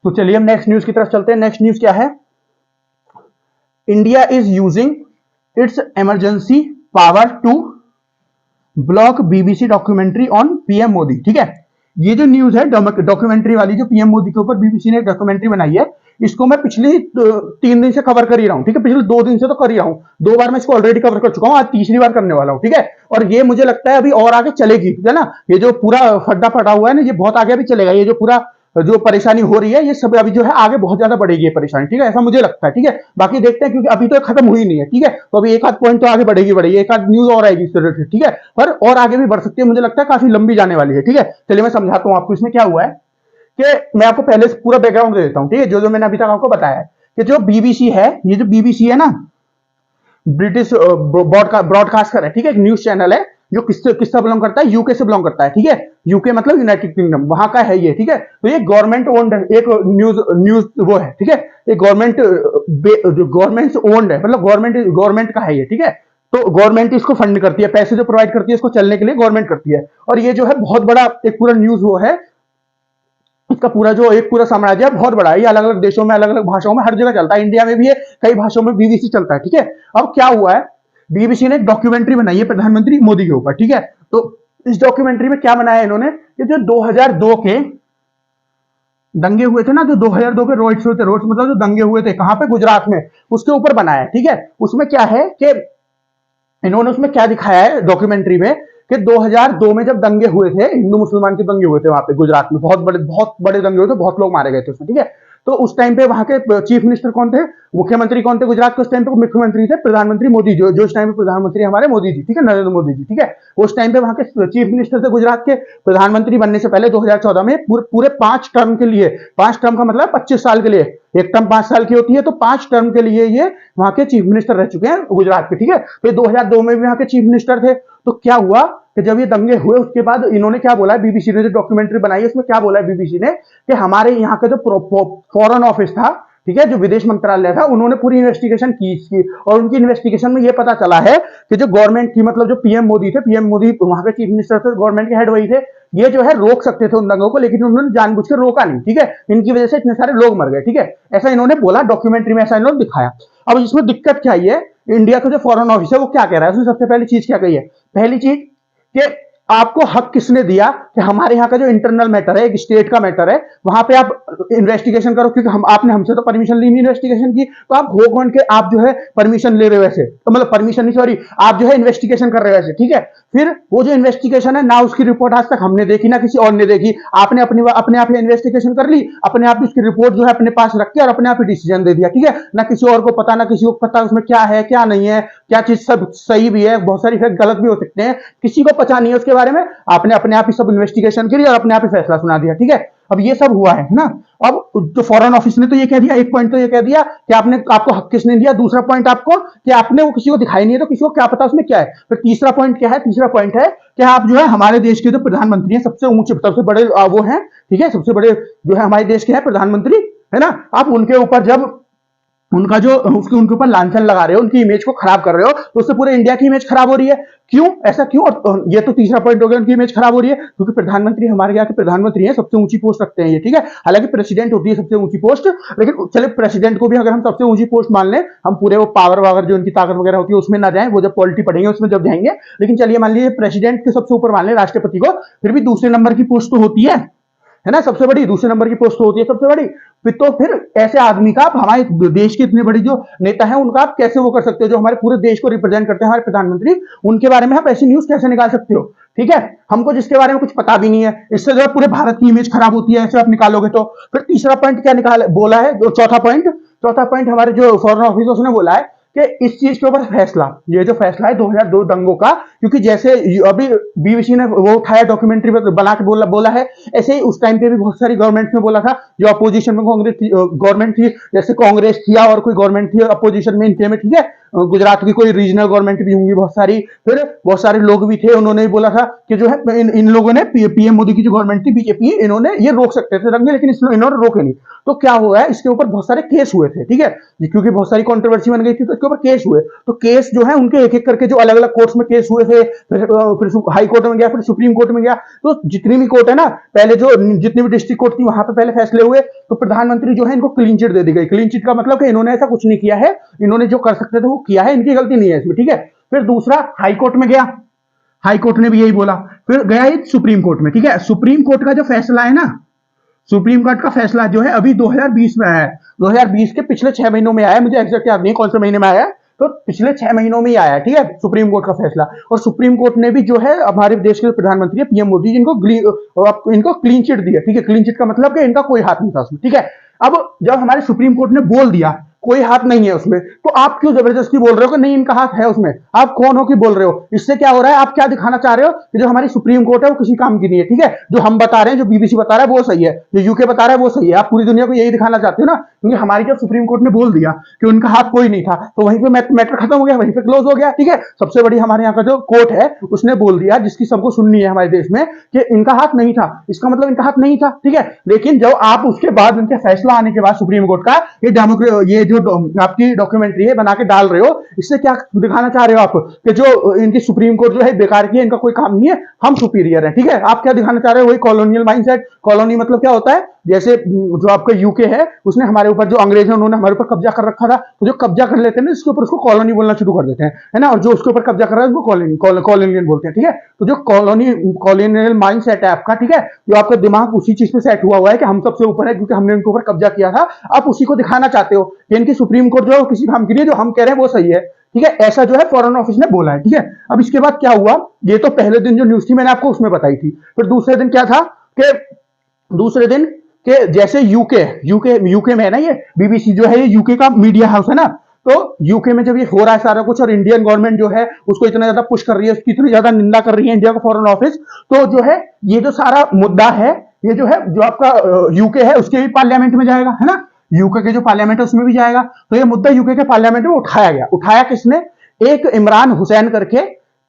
[SPEAKER 1] तो चलिए हम नेक्स्ट न्यूज की तरफ चलते हैं। नेक्स्ट न्यूज क्या है? India is using its emergency power to block BBC documentary on PM Modi, ठीक है। ये जो न्यूज है डॉक्यूमेंट्री वाली, जो पीएम मोदी के ऊपर बीबीसी ने डॉक्यूमेंट्री बनाई है, इसको मैं पिछले 3 दिन से कवर कर ही रहा हूं, ठीक है। पिछले 2 दिन से तो कर ही रहा हूं, 2 बार मैं इसको ऑलरेडी कवर कर चुका हूं, आज तीसरी बार करने वाला हूं, ठीक है। और ये मुझे लगता है अभी और आगे चलेगी, ठीक है ना। ये जो पूरा फड्डा पड़ा हुआ है ना, ये बहुत आगे भी चलेगा। ये जो पूरा जो परेशानी हो रही है, ये सब अभी जो है आगे बहुत ज्यादा बढ़ेगी ये परेशानी, ठीक है, ऐसा मुझे लगता है, ठीक है। बाकी देखते हैं, क्योंकि अभी तो खत्म हुई नहीं है, ठीक है। तो अभी एक आध पॉइंट तो आगे बढ़ेगी, एक आध न्यूज और आएगी इस तरह से, ठीक है। पर और आगे भी बढ़ सकती है, मुझे लगता है काफी लंबी जाने वाली है, ठीक है। चलिए मैं समझाता हूं आपको इसमें क्या हुआ है, कि मैं आपको पहले से पूरा बैकग्राउंड दे देता हूं, ठीक है। जो मैंने अभी तक आपको बताया है कि जो बीबीसी है, ये जो बीबीसी है ना, ब्रिटिश ब्रॉडकास्टर है, ठीक है, एक न्यूज चैनल है जो किससे बिलोंग करता है, यूके से बिलोंग करता है, ठीक है। यूके मतलब यूनाइटेड किंगडम, वहां का है ये, ठीक है। तो ये गवर्नमेंट ओन्ड एक न्यूज वो है, ठीक है। ये गवर्नमेंट ओन्ड है, मतलब गवर्नमेंट का है ये, ठीक है। तो गवर्नमेंट इसको फंड करती है, पैसे जो प्रोवाइड करती है इसको चलने के लिए गवर्नमेंट करती है। और ये जो है बहुत बड़ा एक पूरा न्यूज वो है, इसका पूरा जो एक पूरा साम्राज्य है बहुत बड़ा है। ये अलग अलग देशों में, अलग अलग भाषाओं में हर जगह चलता है, इंडिया में भी है, कई भाषाओं में बीबीसी चलता है, ठीक है। अब क्या हुआ है, बीबीसी ने एक डॉक्यूमेंट्री बनाई है प्रधानमंत्री मोदी के ऊपर, ठीक है। तो इस डॉक्यूमेंट्री में क्या बनाया इन्होंने कि जो 2002 के दंगे हुए थे ना, जो 2002 के रोड्स हुए थे, रोड्स मतलब जो दंगे हुए थे कहां पे, गुजरात में, उसके ऊपर बनाया है, ठीक है। उसमें क्या है कि इन्होंने उसमें क्या दिखाया है डॉक्यूमेंट्री में कि 2002 में जब दंगे हुए थे, हिंदू मुसलमान के दंगे हुए थे वहां पे गुजरात में, बहुत बड़े दंगे हुए थे, बहुत लोग मारे गए थे उसमें, ठीक है। तो उस टाइम पे वहां के चीफ मिनिस्टर कौन थे, मुख्यमंत्री कौन थे गुजरात के उस टाइम पे, मुख्यमंत्री थे प्रधानमंत्री मोदी, जो इस टाइम पे प्रधानमंत्री हमारे मोदी जी, ठीक है, नरेंद्र मोदी जी, ठीक है। उस टाइम पे वहां के चीफ मिनिस्टर थे गुजरात के। प्रधानमंत्री बनने से पहले 2014 में पूरे 5 टर्म के लिए, 5 टर्म का मतलब 25 साल के लिए, एक टर्म 5 साल की होती है, तो 5 टर्म के लिए ये वहां के चीफ मिनिस्टर रह चुके हैं गुजरात के, ठीक है। तो 2002 में भी वहां के चीफ मिनिस्टर थे। तो क्या हुआ कि जब ये दंगे हुए उसके बाद इन्होंने क्या बोला है, बीबीसी ने जो डॉक्यूमेंट्री बनाई है उसमें क्या बोला है बीबीसी ने, कि हमारे यहाँ का जो फॉरेन ऑफिस था, ठीक है, जो विदेश मंत्रालय था, उन्होंने पूरी इन्वेस्टिगेशन की इसकी, और उनकी इन्वेस्टिगेशन में ये पता चला है कि जो गवर्नमेंट की, मतलब जो पीएम मोदी थे, पीएम मोदी वहां के चीफ मिनिस्टर थे, गवर्नमेंट के हेड वही थे, ये जो है रोक सकते थे उन दंगों को, लेकिन उन्होंने जानबूझ के रोका नहीं, ठीक है। इनकी वजह से इतने सारे लोग मर गए, ठीक है, ऐसा इन्होंने बोला डॉक्यूमेंट्री में, ऐसा इन्होंने दिखाया। अब इसमें दिक्कत क्या है, इंडिया का जो फॉरेन ऑफिस है वो क्या कह रहा है, उसने सबसे पहली चीज क्या कही है, पहली चीज कि आपको हक किसने दिया कि हमारे यहाँ का जो इंटरनल मैटर है, एक स्टेट का मैटर है, वहां पे आप इन्वेस्टिगेशन करो, क्योंकि आपने हमसे तो परमिशन ली नहीं इन्वेस्टिगेशन की, तो आप हो कौन के आप जो है परमिशन ले रहे हो ऐसे, तो मतलब परमिशन नहीं, सॉरी, आप जो है इन्वेस्टिगेशन कर रहे हो ऐसे, ठीक है। फिर वो जो इन्वेस्टिगेशन है ना, उसकी रिपोर्ट आज तक हमने देखी ना किसी और ने देखी, आपने अपने आप इन्वेस्टिगेशन कर ली, अपने आप उसकी रिपोर्ट जो है अपने पास रख के और अपने आप ही डिसीजन दे दिया, ठीक है। ना किसी और को पता, ना किसी को पता उसमें क्या है क्या नहीं है, क्या चीज सब सही भी है, बहुत सारी फैक्ट गलत भी हो सकते हैं, किसी को पता नहीं है उसके बारे में, आपने अपने आप ही सब इन्वेस्टिगेशन करी और अपने आप ही फैसला सुना दिया, ठीक है। अब ये सब हुआ है ना। अब जो फॉरेन ऑफिस ने तो ये कह दिया, एक पॉइंट तो ये कह दिया कि आपको हक किसने दिया, दूसरा पॉइंट आपको कि आपने वो किसी को दिखाई नहीं है, तो किसी को क्या पता उसमें क्या है। फिर तीसरा पॉइंट क्या है, तीसरा पॉइंट है कि आप जो है हमारे देश के जो प्रधानमंत्री हैं, सबसे ऊंचे, सबसे बड़े वो हैं, ठीक है, सबसे बड़े जो है हमारे देश के हैं प्रधानमंत्री, है ना, आप उनके ऊपर जब उनका जो उसके उनके ऊपर लांछन लगा रहे हो, उनकी इमेज को खराब कर रहे हो, तो उससे पूरे इंडिया की इमेज खराब हो रही है। क्यों ऐसा क्यों? और ये तो तीसरा पॉइंट हो गया, उनकी इमेज खराब हो रही है क्योंकि प्रधानमंत्री हमारे यहाँ के प्रधानमंत्री हैं, सबसे ऊंची पोस्ट रखते हैं ये, ठीक है। हालांकि प्रेसिडेंट होती है सबसे ऊंची पोस्ट, लेकिन चले प्रेसिडेंट को भी अगर हम सबसे ऊंची पोस्ट मान लें, हम पूरे वो पावर वावर जो उनकी ताकत वगैरह होती है उसमें ना जाए, वो जब पॉलिटी पढ़ेंगे उसमें जब जाएंगे, लेकिन चलिए मान लीजिए प्रेसिडेंट के सबसे ऊपर मान लें राष्ट्रपति को, फिर भी दूसरे नंबर की पोस्ट तो होती है ना, सबसे बड़ी दूसरे नंबर की पोस्ट होती है सबसे बड़ी। फिर ऐसे आदमी का आप हमारे देश के इतने बड़ी जो नेता है उनका आप कैसे वो कर सकते हो, जो हमारे पूरे देश को रिप्रेजेंट करते हैं हमारे प्रधानमंत्री, उनके बारे में आप ऐसी न्यूज कैसे निकाल सकते हो? ठीक है, हमको जिसके बारे में कुछ पता भी नहीं है, इससे जो है पूरे भारत की इमेज खराब होती है, ऐसे आप निकालोगे तो। फिर तीसरा पॉइंट क्या निकाल बोला है, जो चौथा पॉइंट हमारे जो फॉरेन ऑफिस उसने बोला है कि इस चीज के ऊपर फैसला, ये जो फैसला है 2002 दंगों का, क्योंकि जैसे अभी बीबीसी ने वो उठाया डॉक्यूमेंट्री बना के बोला है, ऐसे ही उस टाइम पे भी बहुत सारी गवर्नमेंट ने बोला था, जो अपोजिशन में कांग्रेस गवर्नमेंट थी, जैसे कांग्रेस थी और कोई गवर्नमेंट थी अपोजिशन में इनके में, ठीक है, गुजरात की कोई रीजनल गवर्नमेंट भी होंगी बहुत सारी, फिर बहुत सारे लोग भी थे, उन्होंने भी बोला था कि जो है इन लोगों ने पीएम मोदी की जो गवर्नमेंट थी बीजेपी, इन्होंने ये रोक सकते थे दंगे, लेकिन इन्होंने रोके नहीं। तो क्या हुआ है, इसके ऊपर बहुत सारे केस हुए थे, ठीक है, क्योंकि बहुत सारी कंट्रोवर्सी बन गई थी, तो इसके ऊपर केस हुए। तो केस जो है उनके एक एक करके जो अलग अलग कोर्ट्स में केस हुए थे, फिर हाई कोर्ट में गया, फिर सुप्रीम कोर्ट में गया, तो जितनी भी कोर्ट है ना, पहले जो जितनी भी डिस्ट्रिक्ट कोर्ट थी वहां पे पहले फैसले हुए, तो प्रधानमंत्री जो है इनको क्लीन चिट दे दी गई। क्लीन चिट का मतलब कि इन्होंने ऐसा कुछ नहीं किया है, इन्होंने जो कर सकते थे वो किया है, इनकी गलती नहीं है इसमें, ठीक है। फिर दूसरा हाई कोर्ट में गया, हाई कोर्ट ने भी यही बोला, फिर गया सुप्रीम कोर्ट में, ठीक है। सुप्रीम कोर्ट का जो फैसला है ना, सुप्रीम कोर्ट का फैसला जो है अभी 2020 में आया है, 2020 के पिछले 6 महीनों में आया है, मुझे एग्जैक्ट याद नहीं कौन से महीने में आया है, तो पिछले 6 महीनों में ही आया है, ठीक है, सुप्रीम कोर्ट का फैसला। और सुप्रीम कोर्ट ने भी जो है हमारे देश के प्रधानमंत्री है पीएम मोदी जी, इनको क्लीन चिट दिया, ठीक है। क्लीन चिट का मतलब कि इनका कोई हाथ नहीं था उसमें, ठीक है। अब जब हमारे सुप्रीम कोर्ट ने बोल दिया कोई हाथ नहीं है उसमें, तो आप क्यों जबरदस्ती बोल रहे हो कि नहीं इनका हाथ है उसमें? आप कौन हो कि बोल रहे हो? इससे क्या हो रहा है, आप क्या दिखाना चाह रहे हो कि जो हमारी सुप्रीम कोर्ट है वो किसी काम की नहीं है, ठीक है। जो हम बता रहे हैं, जो बीबीसी बता रहा है वो सही है, जो यूके बता रहा है वो सही है, आप पूरी दुनिया को यही दिखाना चाहते हो ना, क्योंकि हमारी जब सुप्रीम कोर्ट ने बोल दिया कि उनका हाथ कोई नहीं था, तो वहीं पे मैटर खत्म हो गया, वहीं पे क्लोज हो गया, ठीक है। सबसे बड़ी हमारे यहाँ का जो कोर्ट है उसने बोल दिया, जिसकी सबको सुननी है हमारे देश में, कि इनका हाथ नहीं था, इसका मतलब इनका हाथ नहीं था, ठीक है। लेकिन जब आप उसके बाद उनके फैसला आने के बाद सुप्रीम कोर्ट का ये जो आपकी डॉक्यूमेंट्री है बना के डाल रहे हो, इससे क्या दिखाना चाह रहे हो आप कि जो इनकी सुप्रीम कोर्ट जो है बेकार की है, इनका कोई काम नहीं है, हम सुपीरियर हैं, ठीक है। आप क्या दिखाना चाह रहे हो? वही कॉलोनियल माइंडसेट। कॉलोनी मतलब क्या होता है, जैसे जो आपका यूके है उसने हमारे ऊपर, जो अंग्रेज है उन्होंने हमारे ऊपर कब्जा कर रखा था, तो जो कब्जा कर लेते हैं ना इसके ऊपर, उसको कॉलोनी बोलना शुरू कर देते हैं, है ना, और जो उसके ऊपर कब्जा कर रहा है उसको कॉलोनियन बोलते हैं, ठीक है। तो जो कॉलोनियल माइंड सेट है आपका, ठीक है, जो आपका दिमाग उसी चीज पे सेट हुआ है कि हम सबसे ऊपर है क्योंकि हमने इनके ऊपर कब्जा किया था, आप उसी को दिखाना चाहते हो कि इनकी सुप्रीम कोर्ट जो है किसी काम की नहीं है, जो हम कह रहे हैं वो सही है, ठीक है। ऐसा जो है फॉरेन ऑफिस ने बोला है, ठीक है। अब इसके बाद क्या हुआ, ये तो पहले दिन जो न्यूज थी मैंने आपको उसमें बताई थी। फिर दूसरे दिन क्या था कि दूसरे दिन के जैसे यूके में है ना, ये बीबीसी जो है ये यूके का मीडिया हाउस है ना, तो यूके में जब ये हो रहा है सारा कुछ और इंडियन गवर्नमेंट जो है उसको इतना ज्यादा पुश कर रही है, उसकी इतनी ज्यादा निंदा कर रही है इंडिया का फॉरेन ऑफिस, तो जो है ये जो सारा मुद्दा है, ये जो है जो आपका यूके है उसके भी पार्लियामेंट में जाएगा, है ना, यूके के जो पार्लियामेंट है उसमें भी जाएगा। तो ये मुद्दा यूके के पार्लियामेंट में उठाया गया। उठाया किसने? एक इमरान हुसैन करके,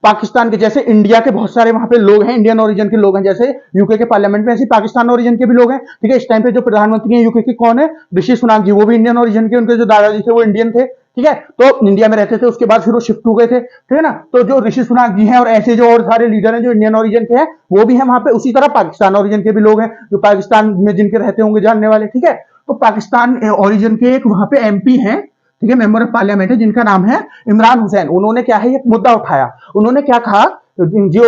[SPEAKER 1] पाकिस्तान के, जैसे इंडिया के बहुत सारे वहां पे लोग हैं, इंडियन ओरिजिन के लोग हैं, जैसे यूके के पार्लियामेंट में ऐसे पाकिस्तान ओरिजिन के भी लोग हैं, ठीक है। इस टाइम पे जो प्रधानमंत्री हैं यूके के कौन है? ऋषि सुनाक जी, वो भी इंडियन ओरिजिन के, उनके जो दादाजी थे वो इंडियन थे, ठीक है, तो इंडिया में रहते थे, उसके बाद फिर वो शिफ्ट हो गए थे, ठीक है ना। तो जो ऋषि सुनाक जी हैं और ऐसे जो और सारे लीडर हैं जो इंडियन ओरिजिन के हैं वो भी हैं वहां पे, उसी तरह पाकिस्तान ओरिजिन के भी लोग हैं जो पाकिस्तान में जिनके रहते होंगे जानने वाले, ठीक है। तो पाकिस्तान ओरिजिन के एक वहां पे एमपी हैं, ठीक है, मेंबर ऑफ पार्लियामेंट है, जिनका नाम है इमरान हुसैन। उन्होंने क्या है, एक मुद्दा उठाया। उन्होंने क्या कहा, जो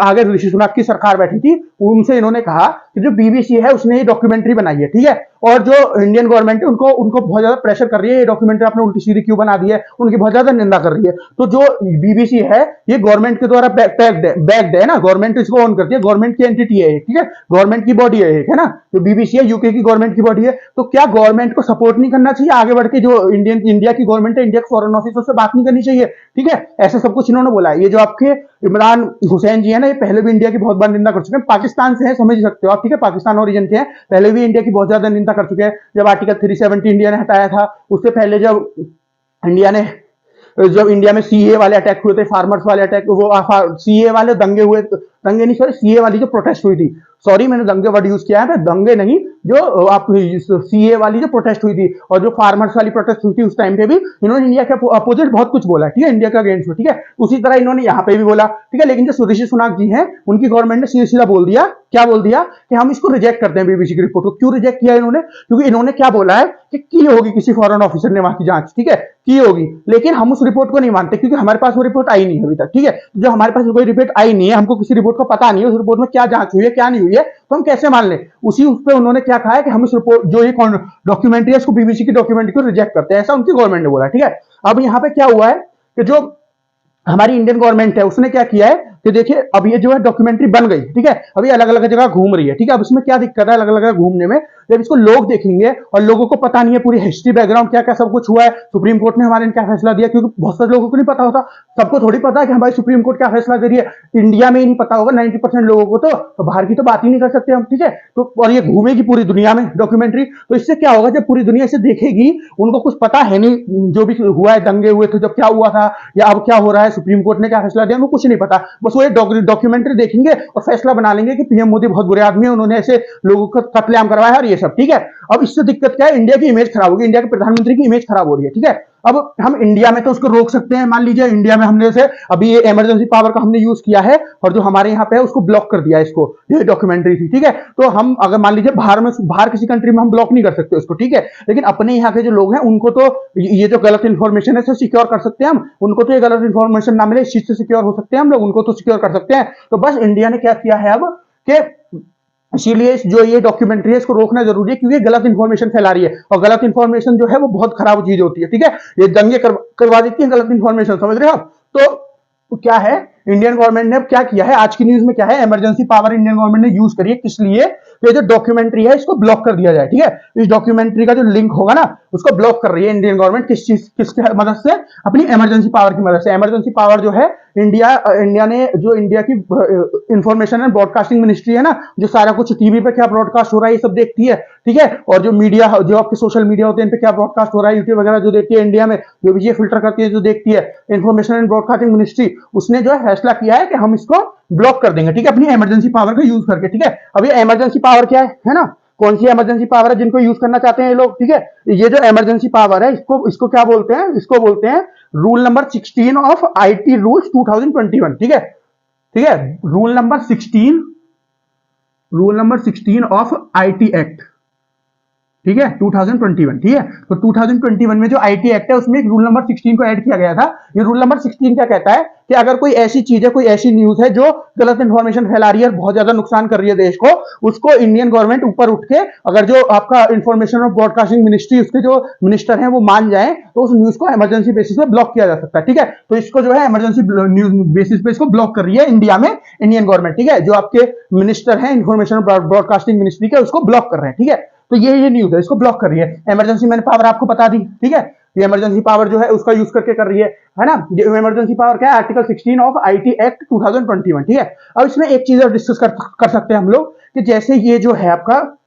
[SPEAKER 1] आगे ऋषि सुनक की सरकार बैठी थी उनसे इन्होंने कहा कि जो बीबीसी है उसने ये डॉक्यूमेंट्री बनाई है, ठीक है, और जो इंडियन गवर्नमेंट है उनको बहुत ज्यादा प्रेशर कर रही है, ये डॉक्यूमेंट्री आपने उल्टी सीधी क्यों बना दी है, उनकी बहुत ज्यादा निंदा कर रही है। तो जो बीबीसी है ये गवर्नमेंट के द्वारा बैक्ड है ना, गवर्नमेंट इसको ऑन करती है, गवर्नमेंट की एंटिटी है, ठीक है, गवर्नमेंट की बॉडी है ना, जो बीबीसी है यूके की गवर्नमेंट की बॉडी है। तो क्या गवर्नमेंट को सपोर्ट नहीं करना चाहिए आगे बढ़ के? जो इंडिया की गवर्नमेंट है, इंडिया के फॉरेन ऑफिसर से बात नहीं करनी चाहिए, ठीक है, ऐसा सब कुछ इन्होंने बोला है। ये जो आपके इमरान हुसैन जी है ना, ये पहले भी इंडिया की बहुत बार निंदा कर चुके हैं, पाकिस्तान से है समझ सकते हो आप, ठीक है, पाकिस्तान ओरिजिन के हैं, पहले भी इंडिया की बहुत ज्यादा निंदा कर चुके हैं। जब आर्टिकल 370 इंडिया ने हटाया था, उससे पहले जब इंडिया में सीए वाले अटैक हुए थे, फार्मर्स वाले अटैक, वो सीए वाले दंगे हुए, दंगे नहीं सॉरी, सीए वाली जो प्रोटेस्ट हुई थी, सॉरी मैंने दंगे वर्ड यूज किया है, दंगे नहीं, जो आप सीए वाली जो प्रोटेस्ट हुई थी और जो फार्मर्स वाली प्रोटेस्ट हुई थी उस टाइम पे भी इन्होंने इंडिया के अपोजिट बहुत कुछ बोला, ठीक है, इंडिया का अगेंस्ट में, ठीक है। उसी तरह इन्होंने यहाँ पे भी बोला, ठीक है। लेकिन जो ऋषि सुनाक जी हैं उनकी गवर्नमेंट ने सीधा सीधा बोल दिया, क्या बोल दिया कि हम इसको रिजेक्ट करते हैं बीबीसी की रिपोर्ट को। क्यों रिजेक्ट किया इन्होंने? क्योंकि इन्होंने क्या बोला है कि की होगी किसी फॉरेन ऑफिसर ने वहां की जांच, ठीक है, की होगी, लेकिन हम उस रिपोर्ट को नहीं मानते क्योंकि हमारे पास वो रिपोर्ट आई नहीं है अभी तक, ठीक है। जो हमारे पास कोई रिपोर्ट आई नहीं है, हमको किसी रिपोर्ट का पता नहीं है उस रिपोर्ट में क्या जांच हुई है क्या नहीं हुई है, तो हम कैसे मान लें? उसी उस पर उन्होंने क्या कहा है कि हम इस रिपोर्ट जो ये डॉक्यूमेंट्री है इसको बीबीसी की डॉक्यूमेंट्री को रिजेक्ट करते हैं, ऐसा उनकी गवर्नमेंट ने बोला, ठीक है। अब यहाँ पे क्या हुआ है कि जो हमारी इंडियन गवर्नमेंट है उसने क्या किया है कि देखिए अब ये जो है डॉक्यूमेंट्री बन गई, ठीक है, अभी अलग अलग जगह घूम रही है, ठीक है। अब इसमें क्या दिक्कत है अलग अलग जगह घूमने में? जब इसको लोग देखेंगे और लोगों को पता नहीं है पूरी हिस्ट्री बैकग्राउंड क्या क्या सब कुछ हुआ है, सुप्रीम कोर्ट ने हमारे क्या फैसला दिया, क्योंकि बहुत सारे लोगों को नहीं पता होता, सबको थोड़ी पता है कि हमारी सुप्रीम कोर्ट क्या फैसला दे रही है, इंडिया में ही नहीं पता होगा 90% लोगों को, तो बाहर की तो बात ही नहीं कर सकते हम, ठीक है। तो और ये घूमेगी पूरी दुनिया में डॉक्यूमेंट्री, तो इससे क्या होगा जब पूरी दुनिया इसे देखेगी, उनको कुछ पता है नहीं जो भी हुआ है, दंगे हुए थे जब क्या हुआ था या अब क्या हो रहा है, सुप्रीम कोर्ट ने क्या फैसला दिया, उनको कुछ नहीं पता, बस वो डॉक्यूमेंट्री देखेंगे और फैसला बना लेंगे कि पीएम मोदी बहुत बुरे आदमी है, उन्होंने ऐसे लोगों को कत्लेआम करवाया और ये सब, ठीक है। अब इससे दिक्कत क्या है, इंडिया की इमेज खराब होगी, इंडिया के प्रधानमंत्री की इमेज खराब हो रही है, ठीक है। अब हम इंडिया में तो उसको रोक सकते हैं, मान लीजिए इंडिया में हमने जैसे अभी ये इमरजेंसी पावर का हमने यूज किया है और जो हमारे यहाँ पे है उसको ब्लॉक कर दिया, इसको ये डॉक्यूमेंट्री थी, ठीक है। तो हम अगर मान लीजिए बाहर किसी कंट्री में हम ब्लॉक नहीं कर सकते उसको, ठीक है, लेकिन अपने यहाँ के जो लोग हैं उनको तो ये जो गलत इन्फॉर्मेशन है इसे सिक्योर कर सकते हैं हम, उनको तो ये गलत इन्फॉर्मेशन ना मिले इस चीज से सिक्योर हो सकते हैं हम लोग, उनको तो सिक्योर कर सकते हैं। तो बस इंडिया ने क्या किया है अब कि इसीलिए जो ये डॉक्यूमेंट्री है इसको रोकना जरूरी है क्योंकि गलत इंफॉर्मेशन फैला रही है और गलत इंफॉर्मेशन जो है वो बहुत खराब चीज होती है, ठीक है। ये दंगे करवा देती है गलत इंफॉर्मेशन, समझ रहे हो आप? तो क्या है इंडियन गवर्नमेंट ने अब क्या किया है, आज की न्यूज में क्या है, इमरजेंसी पावर इंडियन गवर्नमेंट ने यूज करी है, किस लिए? तो ये जो डॉक्यूमेंट्री है इसको ब्लॉक कर दिया जाए, ठीक है। इस डॉक्यूमेंट्री का जो लिंक होगा ना उसको ब्लॉक कर रही है इंडियन गवर्नमेंट, किसकी मदद से? अपनी इमरजेंसी पावर की मदद से। इमरजेंसी पावर जो है इंडिया ने जो इंडिया की इंफॉर्मेशन एंड ब्रॉडकास्टिंग मिनिस्ट्री है ना, जो सारा कुछ टीवी पे क्या ब्रॉडकास्ट हो रहा है ये सब देखती है, ठीक है। और जो मीडिया जो आपके सोशल मीडिया होते हैं इन पे क्या ब्रॉडकास्ट हो रहा है, यूट्यूब वगैरह जो देखती है इंडिया में, जो भी ये फिल्टर करती है जो देखती है इंफॉर्मेशन एंड ब्रॉडकास्टिंग मिनिस्ट्री, उसने जो है फैसला किया है कि हम इसको ब्लॉक कर देंगे, ठीक है, अपनी इमरजेंसी पावर का यूज करके, ठीक है। अब ये इमरजेंसी पावर क्या है ना, कौन सी इमरजेंसी पावर है जिनको यूज करना चाहते हैं ये लोग, ठीक है। ये जो इमरजेंसी पावर है इसको क्या बोलते हैं, इसको बोलते हैं rule number 16 of IT rules 2021, ठीक है, ठीक है। Rule number 16 of IT act, ठीक है, 2021, ठीक है। तो 2021 में जो आईटी एक्ट है उसमें रूल नंबर 16 को ऐड किया गया था। ये रूल नंबर 16 क्या कहता है कि अगर कोई ऐसी चीज है, कोई ऐसी न्यूज है जो गलत इंफॉर्मेशन फैला रही है और बहुत ज्यादा नुकसान कर रही है देश को, उसको इंडियन गवर्नमेंट ऊपर उठ के अगर जो आपका इंफॉर्मेशन और ब्रॉडकास्टिंग मिनिस्ट्री उसके जो मिनिस्टर हैं वो मान जाए तो उस न्यूज को इमरजेंसी बेसिस पे ब्लॉक किया जा सकता है, ठीक है। तो इसको जो है इमरजेंसी न्यूज बेसिस पे इसको ब्लॉक कर रही है इंडिया में इंडियन गवर्नमेंट, ठीक है। जो आपके मिनिस्टर हैं इंफॉर्मेशन ब्रॉडकास्टिंग मिनिस्ट्री के उसको ब्लॉक कर रहे हैं, ठीक है। तो ये न्यूज है इसको ब्लॉक कर रही है। इमरजेंसी मैंने पावर आपको बता दी, ठीक है। ये इमरजेंसी पावर जो है उसका यूज करके कर रही है ना। इमरजेंसी पावर क्या है, आर्टिकल 16 ऑफ आईटी एक्ट 2021, ठीक है। अब इसमें एक चीज और डिस्कस कर सकते हैं हम लोग कि जैसे ये जो है आपका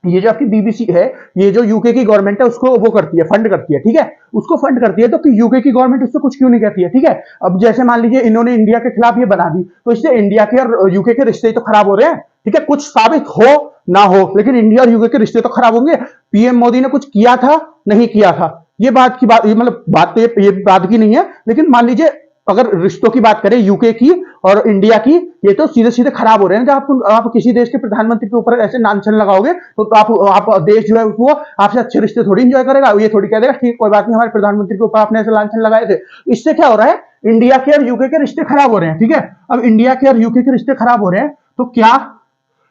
[SPEAKER 1] ये जो आपकी बीबीसी है, ये जो यूके की गवर्नमेंट है उसको वो करती है, फंड करती है, ठीक है, उसको फंड करती है, तो यूके की गवर्नमेंट उससे कुछ क्यों नहीं कहती है, ठीक है। अब जैसे मान लीजिए इन्होंने इंडिया के खिलाफ ये बना दी तो इससे इंडिया के और यूके के रिश्ते तो खराब हो रहे हैं, ठीक है। कुछ साबित हो ना हो लेकिन इंडिया और यूके के रिश्ते तो खराब होंगे। पीएम मोदी ने कुछ किया था नहीं किया था ये बात की बात, मतलब बात तो ये बात की नहीं है, लेकिन मान लीजिए अगर रिश्तों की बात करें यूके की और इंडिया की, ये तो सीधे सीधे खराब हो रहे हैं। जब आप किसी देश के प्रधानमंत्री के ऊपर ऐसे नामछन लगाओगे तो आप देश जो है वो आपसे अच्छे रिश्ते थोड़ी एंजॉय करेगा, ये थोड़ी कह देगा ठीक कोई बात नहीं हमारे प्रधानमंत्री के ऊपर आपने ऐसे लांछन लगाए थे। इससे क्या हो रहा है, इंडिया के और यूके के रिश्ते खराब हो रहे हैं, ठीक है। अब इंडिया के और यूके के रिश्ते खराब हो रहे हैं तो क्या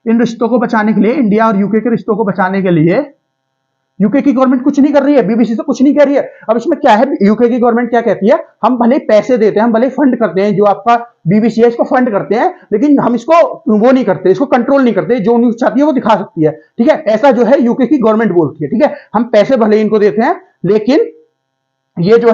[SPEAKER 1] इन रिश्तों को बचाने के लिए, इंडिया और यूके के रिश्तों को बचाने के लिए यूके की गवर्नमेंट कुछ नहीं कर रही है, बीबीसी से कुछ नहीं कह रही है। अब इसमें क्या है, यूके की गवर्नमेंट क्या कहती है, हम भले पैसे देते हैं, हम भले फंड करते हैं, जो आपका बीबीसी है इसको फंड करते हैं, लेकिन हम इसको वो नहीं करते, इसको कंट्रोल नहीं करते, जो न्यूज चाहती है वो दिखा सकती है, ठीक है। ऐसा जो है यूके की गवर्नमेंट बोलती है, ठीक है। हम पैसे भले इनको देते हैं लेकिन ये जो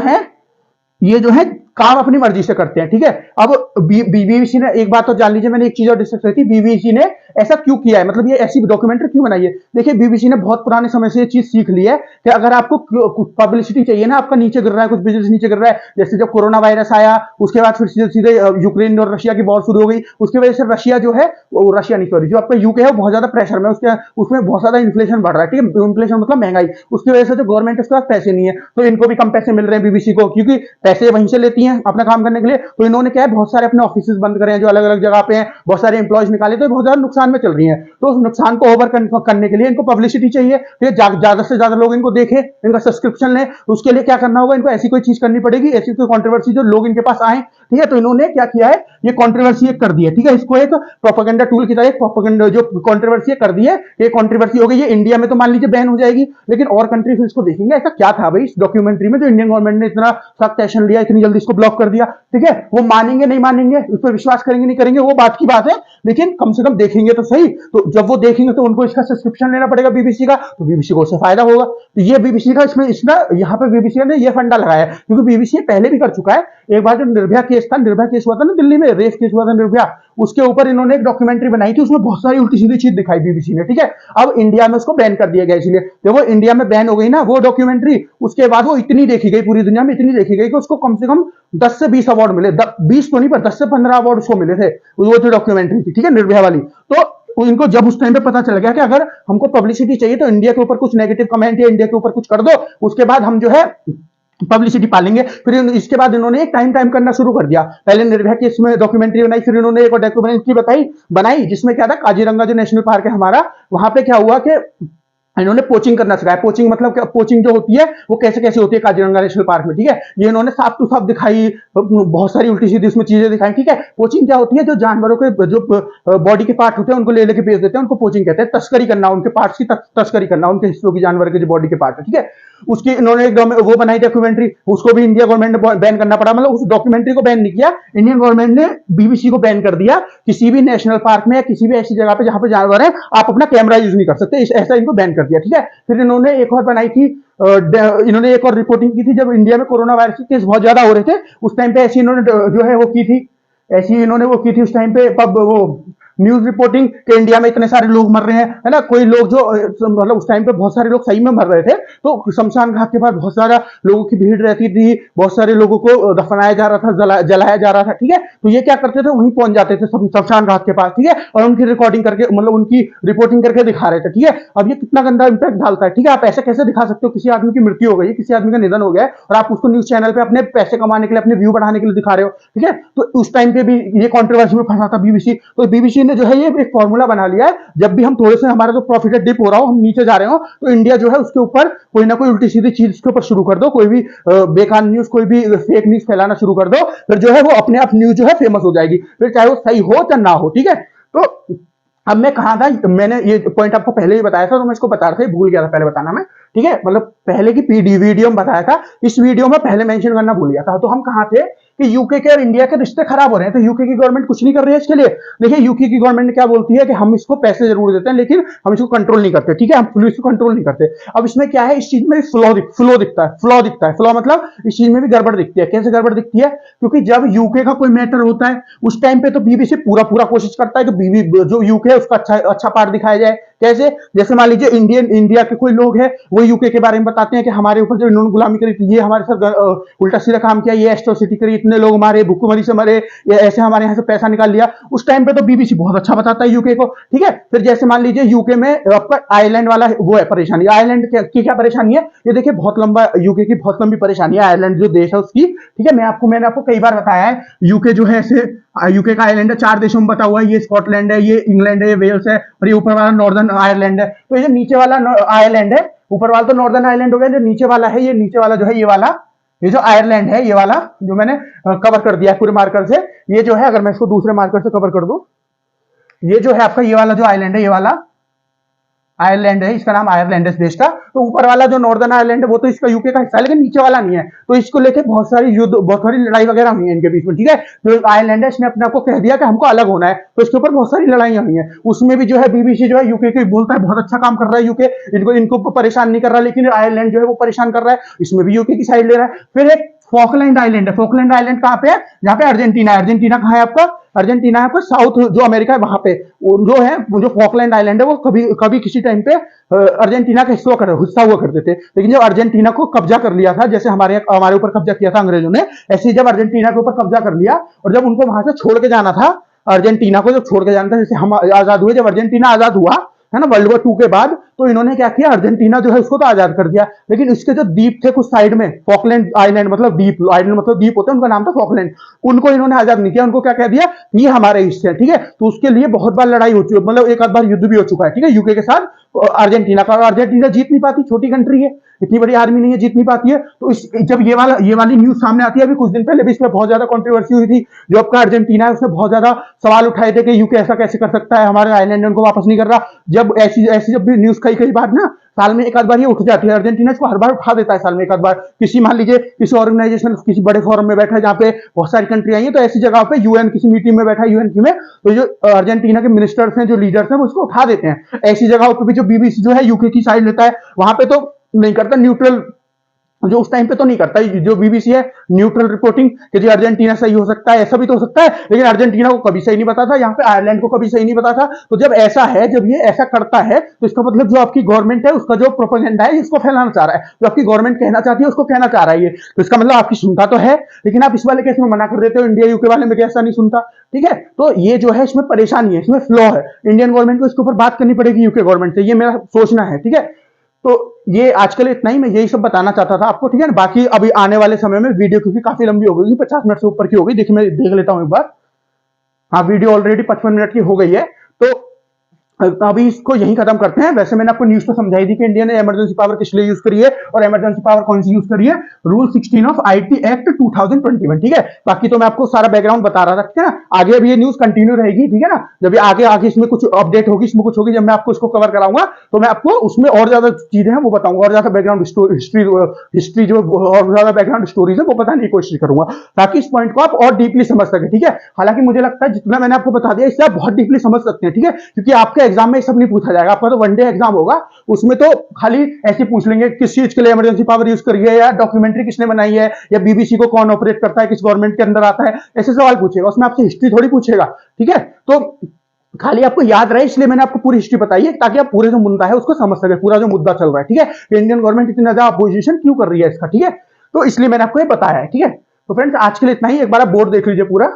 [SPEAKER 1] है काम अपनी मर्जी से करते हैं, ठीक है। अब बीबीसी ने एक बात तो जान लीजिए, मैंने एक चीज और डिस्कस करी थी, बीबीसी ने ऐसा क्यों किया है, मतलब ये ऐसी डॉक्यूमेंट्री क्यों बनाई है। देखिए बीबीसी ने बहुत पुराने समय से ये चीज सीख ली है कि अगर आपको पब्लिसिटी चाहिए ना, आपका नीचे गिर रहा है, कुछ बिजनेस नीचे गिर रहा है, जैसे जब कोरोना वायरस आया उसके बाद फिर सीधे सीधे यूक्रेन और रशिया की वॉर शुरू हो गई, उसकी वजह से रशिया जो है, रशिया नहीं सॉरी, जो आपका यूके है वो बहुत ज्यादा प्रेशर में, उसमें बहुत ज्यादा इन्फ्लेशन बढ़ रहा है, ठीक है, इन्फ्लेशन मतलब महंगाई, उसकी वजह से जो गवर्नमेंट उसके पास पैसे नहीं है, तो इनको भी कम पैसे मिल रहे हैं बीबीसी को, क्योंकि पैसे वहीं से लेती है अपना काम करने के लिए। तो इन्होंने क्या है, बहुत सारे अपने ऑफिस बंद करे हैं जो अलग अलग जगह पे हैं, बहुत सारे एम्प्लॉयज निकाले, तो बहुत ज्यादा नुकसान में चल रही है। तो उस नुकसान को ओवर करने के लिए इनको पब्लिसिटी चाहिए, तो ज्यादा से ज्यादा लोग इनको देखें, इनका सब्सक्रिप्शन लें, उसके लिए क्या करना होगा, इनको ऐसी कोई चीज करनी पड़ेगी, ऐसी कोई कॉन्ट्रोवर्सी जो लोग इनके पास आए, ठीक है। तो इन्होंने क्या किया है, ये कॉन्ट्रोवर्सी कर दी है, ठीक है, इसको एक प्रोपेगेंडा टूल की तरह प्रोपेगेंडा जो कॉन्ट्रोवर्सी कर दी है, ये कॉन्ट्रोवर्सी हो गई है। इंडिया में तो मान लीजिए बैन हो जाएगी, लेकिन और कंट्रीज इसको देखेंगे ऐसा क्या था भाई इस डॉक्यूमेंट्री में जो इंडियन गवर्नमेंट ने इतना सख्त एक्शन लिया, इतनी जल्दी इसको ब्लॉक कर दिया, ठीक है। वो मानेंगे नहीं मानेंगे, उस पर विश्वास करेंगे नहीं करेंगे, वो बात की बात है, लेकिन कम से कम देखेंगे तो सही। तो जब वो देखेंगे तो उनको इसका सब्सक्रिप्शन लेना पड़ेगा बीबीसी का, तो बीबीसी को उससे फायदा होगा। तो ये बीबीसी का इसमें यहाँ पे बीबीसी ने ये फंडा लगाया है, क्योंकि बीबीसी पहले भी कर चुका है। एक बार जो निर्भया केस था, निर्भया केस हुआ था ना दिल्ली में, रेप केस हुआ था निर्भया, उसके ऊपर इन्होंने एक डॉक्यूमेंट्री बनाई थी, उसमें बहुत सारी उल्टी सीधी चीज दिखाई बीबीसी ने, ठीक है। अब इंडिया में उसको बैन कर दिया गया, इसलिए जब वो इंडिया में बैन हो गई ना वो डॉक्यूमेंट्री, उसके बाद वो इतनी देखी गई, पूरी दुनिया में इतनी देखी गई कि उसको कम से कम 10 से 20 अवार्ड मिले, 20 तो नहीं पर 10 से 15 अवार्ड उसको मिले थे, वो जो डॉक्यूमेंट्री थी, ठीक है, निर्भया वाली। तो इनको जब उस टाइम पे पता चल गया कि अगर हमको पब्लिसिटी चाहिए तो इंडिया के ऊपर कुछ नेगेटिव कमेंट या इंडिया के ऊपर कुछ कर दो, उसके बाद हम जो है पब्लिसिटी पालेंगे। फिर इसके बाद इन्होंने एक टाइम करना शुरू कर दिया। पहले निर्भया की इसमें डॉक्यूमेंट्री बनाई, फिर इन्होंने एक डॉक्यूमेंट्री बनाई जिसमें क्या था, काजीरंगा जो नेशनल पार्क है हमारा, वहां पे क्या हुआ कि इन्होंने पोचिंग करना सिखाया। पोचिंग मतलब क्या, पोचिंग जो होती है वो कैसे कैसे होती है काजीरंगा नेशनल पार्क में, ठीक है। ये इन्होंने साफ टू साफ दिखाई, बहुत सारी उल्टी सीधी उसमें चीजें दिखाई, ठीक है। पोचिंग क्या होती है, जो जानवरों के जो बॉडी के पार्ट होते हैं उनको ले लेके बेच देते हैं, उनको पोचिंग कहते हैं। तस्करी करना, उनके पार्ट्स की तस्करी करना, उनके हिस्सों की, जानवर के जो बॉडी के पार्ट है, ठीक है। उसकी इन्होंने एकदम वो बनाई डॉक्यूमेंट्री, उसको भी इंडिया गवर्नमेंट ने बैन करना पड़ा। मतलब उस डॉक्यूमेंट्री को बैन नहीं किया, इंडियन गवर्नमेंट ने बीबीसी को बैन कर दिया। किसी भी नेशनल पार्क में या किसी भी ऐसी जगह पे जहां पे जानवर है, आप अपना कैमरा यूज नहीं कर सकते, ऐसा इनको बैन कर दिया, ठीक है। फिर इन्होंने एक और बनाई थी, इन्होंने एक और रिपोर्टिंग की थी जब इंडिया में कोरोना वायरस के केस बहुत ज्यादा हो रहे थे, उस टाइम पे ऐसी इन्होंने जो है वो की थी, ऐसी इन्होंने वो की थी उस टाइम पे, पब वो न्यूज रिपोर्टिंग कि इंडिया में इतने सारे लोग मर रहे हैं, है ना। कोई लोग जो मतलब उस टाइम पे बहुत सारे लोग सही में मर रहे थे, तो शमशान घाट के पास बहुत सारा लोगों की भीड़ रहती थी, बहुत सारे लोगों को दफनाया जा रहा था, जलाया जा रहा था, ठीक है। तो ये क्या करते थे, वहीं पहुंच जाते थे शमशान घाट के पास, ठीक है, और उनकी रिकॉर्डिंग करके, मतलब उनकी रिपोर्टिंग करके दिखा रहे थे, ठीक है। अब ये कितना गंदा इंपैक्ट डालता है, ठीक है। आप ऐसे कैसे दिखा सकते हो, किसी आदमी की मृत्यु हो गई, किसी आदमी का निधन हो गया और आप उसको न्यूज चैनल पे अपने पैसे कमाने के लिए, अपने व्यू बढ़ाने के लिए दिखा रहे हो, ठीक है। तो उस टाइम पे भी ये कॉन्ट्रोवर्सी में फंसा था बीबीसी। तो बीबीसी ने जो है ये एक फॉर्मूला बना लिया है, जब भी हम थोड़े से हमारा जो प्रॉफिट डिप हो रहा हो, हम नीचे जा रहे हो, तो इंडिया जो है उसके ऊपर कोई ना कोई उल्टी सीधी चीज उसके ऊपर शुरू कर दो, कोई भी बेकार न्यूज, कोई भी फेक न्यूज फैलाना शुरू कर दो, फिर जो है वो अपने आप न्यूज जो है फेमस हो जाएगी, फिर चाहे वो सही हो या ना हो, ठीक है। तो अब मैं कहा था, मैंने ये पॉइंट आपको पहले ही बताया था, तो मैं इसको बता रहा था, भूल गया था पहले बताना मैं, ठीक है। मतलब पहले की पीडी वीडियो में बताया था, इस वीडियो में पहले मेंशन करना भूल गया था। तो हम कहा थे कि यूके के और इंडिया के रिश्ते खराब हो रहे हैं, तो यूके की गवर्नमेंट कुछ नहीं कर रही है इसके लिए। देखिए यूके की गवर्नमेंट क्या बोलती है कि हम इसको पैसे जरूर देते हैं, लेकिन हम इसको कंट्रोल नहीं करते, ठीक है, हम पुलिस को कंट्रोल नहीं करते। अब इसमें क्या है, इस चीज में फ्लॉ दिखता है, फ्लॉ मतलब इस चीज में भी गड़बड़ दिखती है। कैसे गड़बड़ दिखती है, क्योंकि जब यूके का कोई मैटर होता है उस टाइम पे तो बीबीसी पूरा कोशिश करता है कि बीबी जो यूके है उसका अच्छा पार्ट दिखाया जाए। कैसे, जैसे मान लीजिए इंडिया के कोई लोग हैं, वो यूके के बारे में बताते हैं कि हमारे ऊपर जो इन्होंने गुलामी करी थी, ये हमारे साथ उल्टा सीधा काम किया, ये एट्रोसिटी करी, इतने लोग मारे, भूखमरी से मरे, ये ऐसे हमारे यहाँ से पैसा निकाल लिया। उस टाइम पे तो बीबीसी बहुत अच्छा बताता है यूके को, ठीक है। फिर जैसे मान लीजिए यूके में आपका आयरलैंड वाला वो है परेशानी, आयरलैंड की क्या परेशानी है, ये देखिए बहुत लंबा, यूके की बहुत लंबी परेशानी है, आयरलैंड जो देश है उसकी, ठीक है। मैंने आपको कई बार बताया है, यूके जो है ऐसे, यूके का आइलैंड है, 4 देशों में बता हुआ है, ये स्कॉटलैंड है, ये इंग्लैंड है, ये वेल्स है, और ये ऊपर वाला नॉर्दर्न आयरलैंड है। तो ये जो नीचे वाला आयरलैंड है, ऊपर वाला तो नॉर्दर्न आयरलैंड हो गया, जो नीचे वाला है, ये नीचे वाला जो है, ये वाला, ये जो आयरलैंड है, ये वाला जो मैंने कवर कर दिया पूरे मार्कर से, ये जो है, अगर मैं इसको दूसरे मार्कर से कवर कर दूं, ये जो है आपका ये वाला जो आइलैंड है, ये वाला आयरलैंड है, इसका नाम आयरलैंड है इस देश का। तो ऊपर वाला जो नॉर्दर्न आयरलैंड है वो तो इसका यूके का हिस्सा है, लेकिन नीचे वाला नहीं है। तो इसको लेके बहुत सारी युद्ध, बहुत सारी लड़ाई वगैरह हुई है इनके बीच में, ठीक है। जो आयरलैंड है इसने अपने आपको कह दिया कि हमको अलग होना है, तो इसके ऊपर बहुत सारी लड़ाइयां हुई हैं। उसमें भी जो है बीबीसी जो है यूके के बोलता है बहुत अच्छा काम कर रहा है यूके, इनको परेशान नहीं कर रहा, लेकिन आयरलैंड जो है वो परेशान कर रहा है, इसमें भी यूके की साइड ले रहा है। फिर एक फॉकलैंड आइलैंड है। फॉकलैंड आइलैंड कहाँ पे है? जहाँ पे अर्जेंटीना है। अर्जेंटीना कहाँ है आपका? अर्जेंटीना है आपका साउथ जो अमेरिका है वहां पे। जो है वो जो फॉकलैंड आइलैंड है वो कभी कभी किसी टाइम पे अर्जेंटीना का हिस्सा हुआ करते थे, लेकिन जब अर्जेंटीना को कब्जा कर लिया था, जैसे हमारे ऊपर कब्जा किया था अंग्रेजों ने, ऐसे ही जब अर्जेंटीना के ऊपर कब्जा कर लिया और जब उनको वहां से छोड़ के जाना था, अर्जेंटीना को जब छोड़ के जाना था, जैसे हम आजाद हुए, जब अर्जेंटीना आजाद हुआ है ना वर्ल्ड वॉर 2 के बाद, तो इन्होंने क्या किया, अर्जेंटीना जो है उसको तो आजाद कर दिया, लेकिन इसके जो द्वीप थे कुछ साइड में, फॉकलैंड आइलैंड मतलब द्वीप, आइलैंड मतलब द्वीप होता है, उनका नाम था फॉकलैंड, उनको इन्होंने आजाद नहीं किया, उनको क्या कह दिया, ये हमारे हिस्से हैं, ठीक है। तो उसके लिए बहुत बार लड़ाई हो चुकी है, मतलब एक आध बार युद्ध भी हो चुका है, ठीक है, यूके के साथ अर्जेंटीना का। अर्जेंटीना जीत नहीं पाती, छोटी कंट्री है, इतनी बड़ी आर्मी नहीं है, जीत नहीं पाती है। तो जब ये वाली न्यूज सामने आती है, अभी कुछ दिन पहले भी इसमें बहुत ज्यादा कंट्रोवर्सी हुई थी, जो आपका अर्जेंटीना है उसने बहुत ज्यादा सवाल उठाए थे कि यूके ऐसा कैसे कर सकता है, हमारे आइलैंड उनको वापस नहीं कर रहा। जब ऐसी जब भी न्यूज कई बार ना साल में एक आध बार ये उठ जाती है, अर्जेंटीना इसको हर बार उठा देता है साल में एक आध बार, किसी मान लीजिए किसी ऑर्गेनाइजेशन किसी बड़े फोरम में बैठा है जहाँ पे बहुत सारी कंट्री आई है, तो ऐसी जगह पे यूएन किसी मीटिंग में बैठा है, यूएन की में, तो जो अर्जेंटीना के मिनिस्टर्स हैं, जो लीडर्स हैं, वो इसको उठा देते हैं। ऐसी जगहों पे भी जो बीबीसी जो है यूके की साइड लेता है, वहां पे तो नहीं करता, न्यूट्रल जो उस टाइम पे तो नहीं करता, जो बीबीसी है न्यूट्रल रिपोर्टिंग कि जी अर्जेंटीना सही हो सकता है, ऐसा भी तो हो सकता है, लेकिन अर्जेंटीना को कभी सही नहीं पता था, यहाँ पे आयरलैंड को कभी सही नहीं पता था। तो जब ऐसा है, जब ये ऐसा करता है, तो इसका मतलब जो आपकी गवर्नमेंट है उसका जो प्रोपेगेंडा है इसको फैलाना चाह रहा है, जो आपकी गवर्नमेंट कहना चाहती है उसको कहना चाह रहा है ये, तो इसका मतलब आपकी सुनता तो है, लेकिन आप इस वाले केस में मना कर देते हो, इंडिया यूके वाले में ऐसा नहीं सुनता, ठीक है। तो ये जो है इसमें परेशानी है, इसमें फ्लॉ है, इंडियन गवर्नमेंट को इसके ऊपर बात करनी पड़ेगी यूके गवर्नमेंट से, ये मेरा सोचना है, ठीक है। तो ये आज के लिए इतना ही, मैं यही सब बताना चाहता था आपको, ठीक है ना। बाकी अभी आने वाले समय में वीडियो क्योंकि काफी लंबी हो गई, 50 मिनट से ऊपर की हो गई, देखिए मैं देख लेता हूं एक बार, हाँ वीडियो ऑलरेडी 55 मिनट की हो गई है, तो अभी इसको यही खत्म करते हैं। वैसे मैंने आपको न्यूज तो समझाई थी कि इंडिया ने इमरजेंसी पावर किस लिए यूज करी है और इमरजेंसी पावर कौन सी यूज करी है, रूल 16 ऑफ आईटी एक्ट 2021, ठीक है। बाकी तो मैं आपको सारा बैकग्राउंड बता रहा था, ठीक है ना। आगे अभी ये न्यूज कंटिन्यू रहेगी, ठीक है ना, जब आगे आगे इसमें कुछ अपडेट होगी, इसमें कुछ होगी, जब मैं आपको इसको कवर कराऊंगा तो मैं आपको उसमें और ज्यादा चीजें हैं वो बताऊंगा, और ज्यादा बैकग्राउंड हिस्ट्री जो और ज्यादा बैकग्राउंड स्टोरीज है वो बताने की कोशिश करूंगा, ताकि इस पॉइंट को आप और डीपली समझ सके, ठीक है। हालांकि मुझे लगता है जितना मैंने आपको बता दिया इससे आप बहुत डीपली समझ सकते हैं, ठीक है, क्योंकि आपके एग्जाम में सब नहीं पूछा जाएगा, आपका तो वनडे एग्जाम होगा, उसमें तो खाली ऐसे पूछ लेंगे किस चीज के लिए इमरजेंसी पावर यूज करी है, या डॉक्यूमेंट्री किसने बनाई है, या बीबीसी को कौन ऑपरेट करता है, किस गवर्नमेंट के अंदर आता है, ऐसे सवाल पूछेगा, उसमें आपसे हिस्ट्री थोड़ी पूछेगा, ठीक है। तो खाली आपको याद रहे इसलिए मैंने आपको पूरी हिस्ट्री बताई है, ताकि आप पूरे जो मुद्दा है उसको समझ सके, पूरा जो मुद्दा चल रहा है, ठीक है, इंडियन गवर्नमेंट इतनी ज्यादा अपोजिशन क्यों कर रही है इसका, ठीक है। तो इसलिए मैंने आपको ये बताया है, ठीक है। तो फ्रेंड्स आज के लिए इतना ही, एक बार आप बोर्ड देख लीजिए पूरा,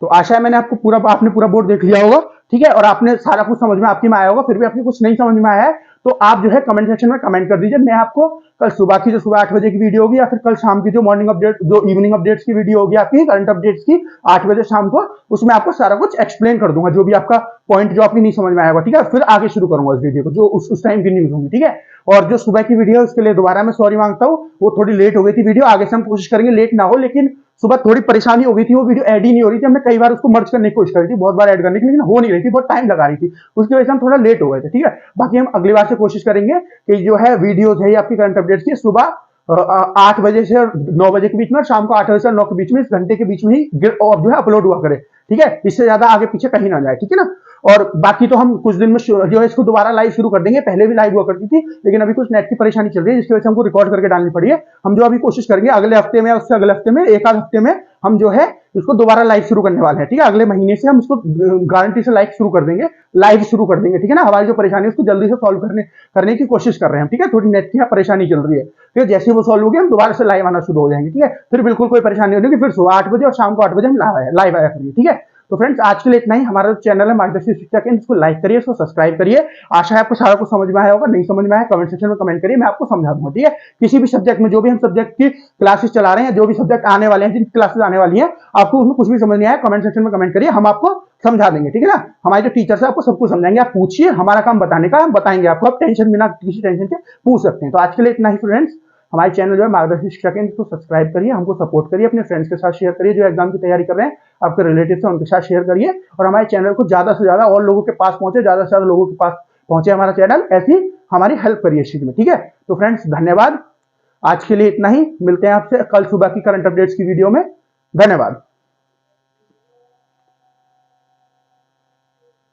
[SPEAKER 1] तो आशा है मैंने आपने पूरा बोर्ड देख लिया होगा, ठीक है, और आपने सारा कुछ समझ में आपकी में आया होगा। फिर भी आपकी कुछ नहीं समझ में आया है तो आप जो है कमेंट सेक्शन में कमेंट कर दीजिए, मैं आपको कल सुबह की जो सुबह 8 बजे की वीडियो होगी, या फिर कल शाम की जो मॉर्निंग अपडेट जो इवनिंग अपडेट्स की वीडियो होगी आपकी करंट अपडेट्स की 8 बजे शाम को, उसमें आपको सारा कुछ एक्सप्लेन कर दूंगा, जो भी आपका पॉइंट जो आपकी नहीं समझ में आएगा, ठीक है। फिर आगे शुरू करूंगा इस वीडियो को, जो उस टाइम की न्यूज होगी, ठीक है। और जो सुबह की वीडियो है उसके लिए दोबारा मैं सॉरी मांगता हूँ, वो थोड़ी लेट हो गई थी वीडियो, आगे से हम कोशिश करेंगे लेट ना हो, लेकिन सुबह थोड़ी परेशानी हो गई थी, वो वीडियो ऐड ही नहीं हो रही थी, हमने कई बार उसको मर्ज करने की कोशिश करी थी, बहुत बार ऐड करने की, लेकिन हो नहीं रही थी, बहुत टाइम लगा रही थी, उसकी वजह से हम थोड़ा लेट हो गए थे, ठीक है। बाकी हम अगली बार से कोशिश करेंगे कि जो है वीडियोज है आपकी करंट अपडेट्स की सुबह 8 बजे से 9 बजे के बीच में, शाम को 8 बजे से 9 के बीच में, इस घंटे के बीच में ही जो है अपलोड हुआ करे, ठीक है, इससे ज्यादा आगे पीछे कहीं ना जाए, ठीक है ना। और बाकी तो हम कुछ दिन में जो है इसको दोबारा लाइव शुरू कर देंगे, पहले भी लाइव हुआ करती थी, लेकिन अभी कुछ नेट की परेशानी चल रही है जिसकी वजह से हमको रिकॉर्ड करके डालनी पड़ी है। हम जो अभी कोशिश करेंगे अगले हफ्ते में, उससे अगले हफ्ते में, एक आध हफ्ते में हम जो है इसको दोबारा लाइव शुरू करने वाले हैं, ठीक है। अगले महीने से हम इसको गारंटी से लाइव शुरू कर देंगे, ठीक है ना। हमारी जो परेशानी है उसको जल्दी से सॉल्व करने की कोशिश कर रहे हैं, ठीक है। थोड़ी नेट की परेशानी चल रही है, ठीक है, जैसे वो सॉल्व होगी हम दोबारा से लाइव आना शुरू हो जाएंगे, ठीक है। फिर बिल्कुल कोई परेशानी नहीं होगी, फिर सुबह 8 बजे और शाम को 8 बजे हम लाइव आया करिए, ठीक है। तो फ्रेंड्स आज के लिए इतना ही, हमारा चैनल है मार्गदर्शी शिक्षा केंद्र, इसको लाइक करिए, इसको सब्सक्राइब करिए। आशा है आपको सारा कुछ समझ में आया होगा, नहीं समझ में आया कमेंट सेक्शन में कमेंट करिए, मैं आपको समझा दूंगा, ठीक है। किसी भी सब्जेक्ट में जो भी हम सब्जेक्ट की क्लासेस चला रहे हैं, जो भी सब्जेक्ट आने वाले हैं, जिन क्लासेस आने वाली हैं, आपको उसमें कुछ भी समझ नहीं आया कमेंट सेक्शन में कमेंट करिए, हम आपको समझा देंगे, ठीक है ना। हमारे जो टीचर्स है आपको सब कुछ समझाएंगे, आप पूछिए, हमारा काम बताने का, हम बताएंगे आपको, आप टेंशन बिना किसी टेंशन के पूछ सकते हैं। तो आज के लिए इतना ही फ्रेंड्स, हमारे चैनल जो है मार्गदर्शी शिक्षा केंद्र को सब्सक्राइब करिए, हमको सपोर्ट करिए, अपने फ्रेंड्स के साथ शेयर करिए, जो एग्जाम की तैयारी कर रहे हैं, आपके रिलेटिव्स हैं उनके साथ शेयर करिए, और हमारे चैनल को ज्यादा से ज्यादा और लोगों के पास पहुंचे, ज्यादा से ज्यादा लोगों के पास पहुंचे हमारा चैनल, ऐसी हमारी हेल्प करिए इस चीज में, ठीक है। तो फ्रेंड्स धन्यवाद, आज के लिए इतना ही, मिलते हैं आपसे कल सुबह की करंट अपडेट्स की वीडियो में, धन्यवाद।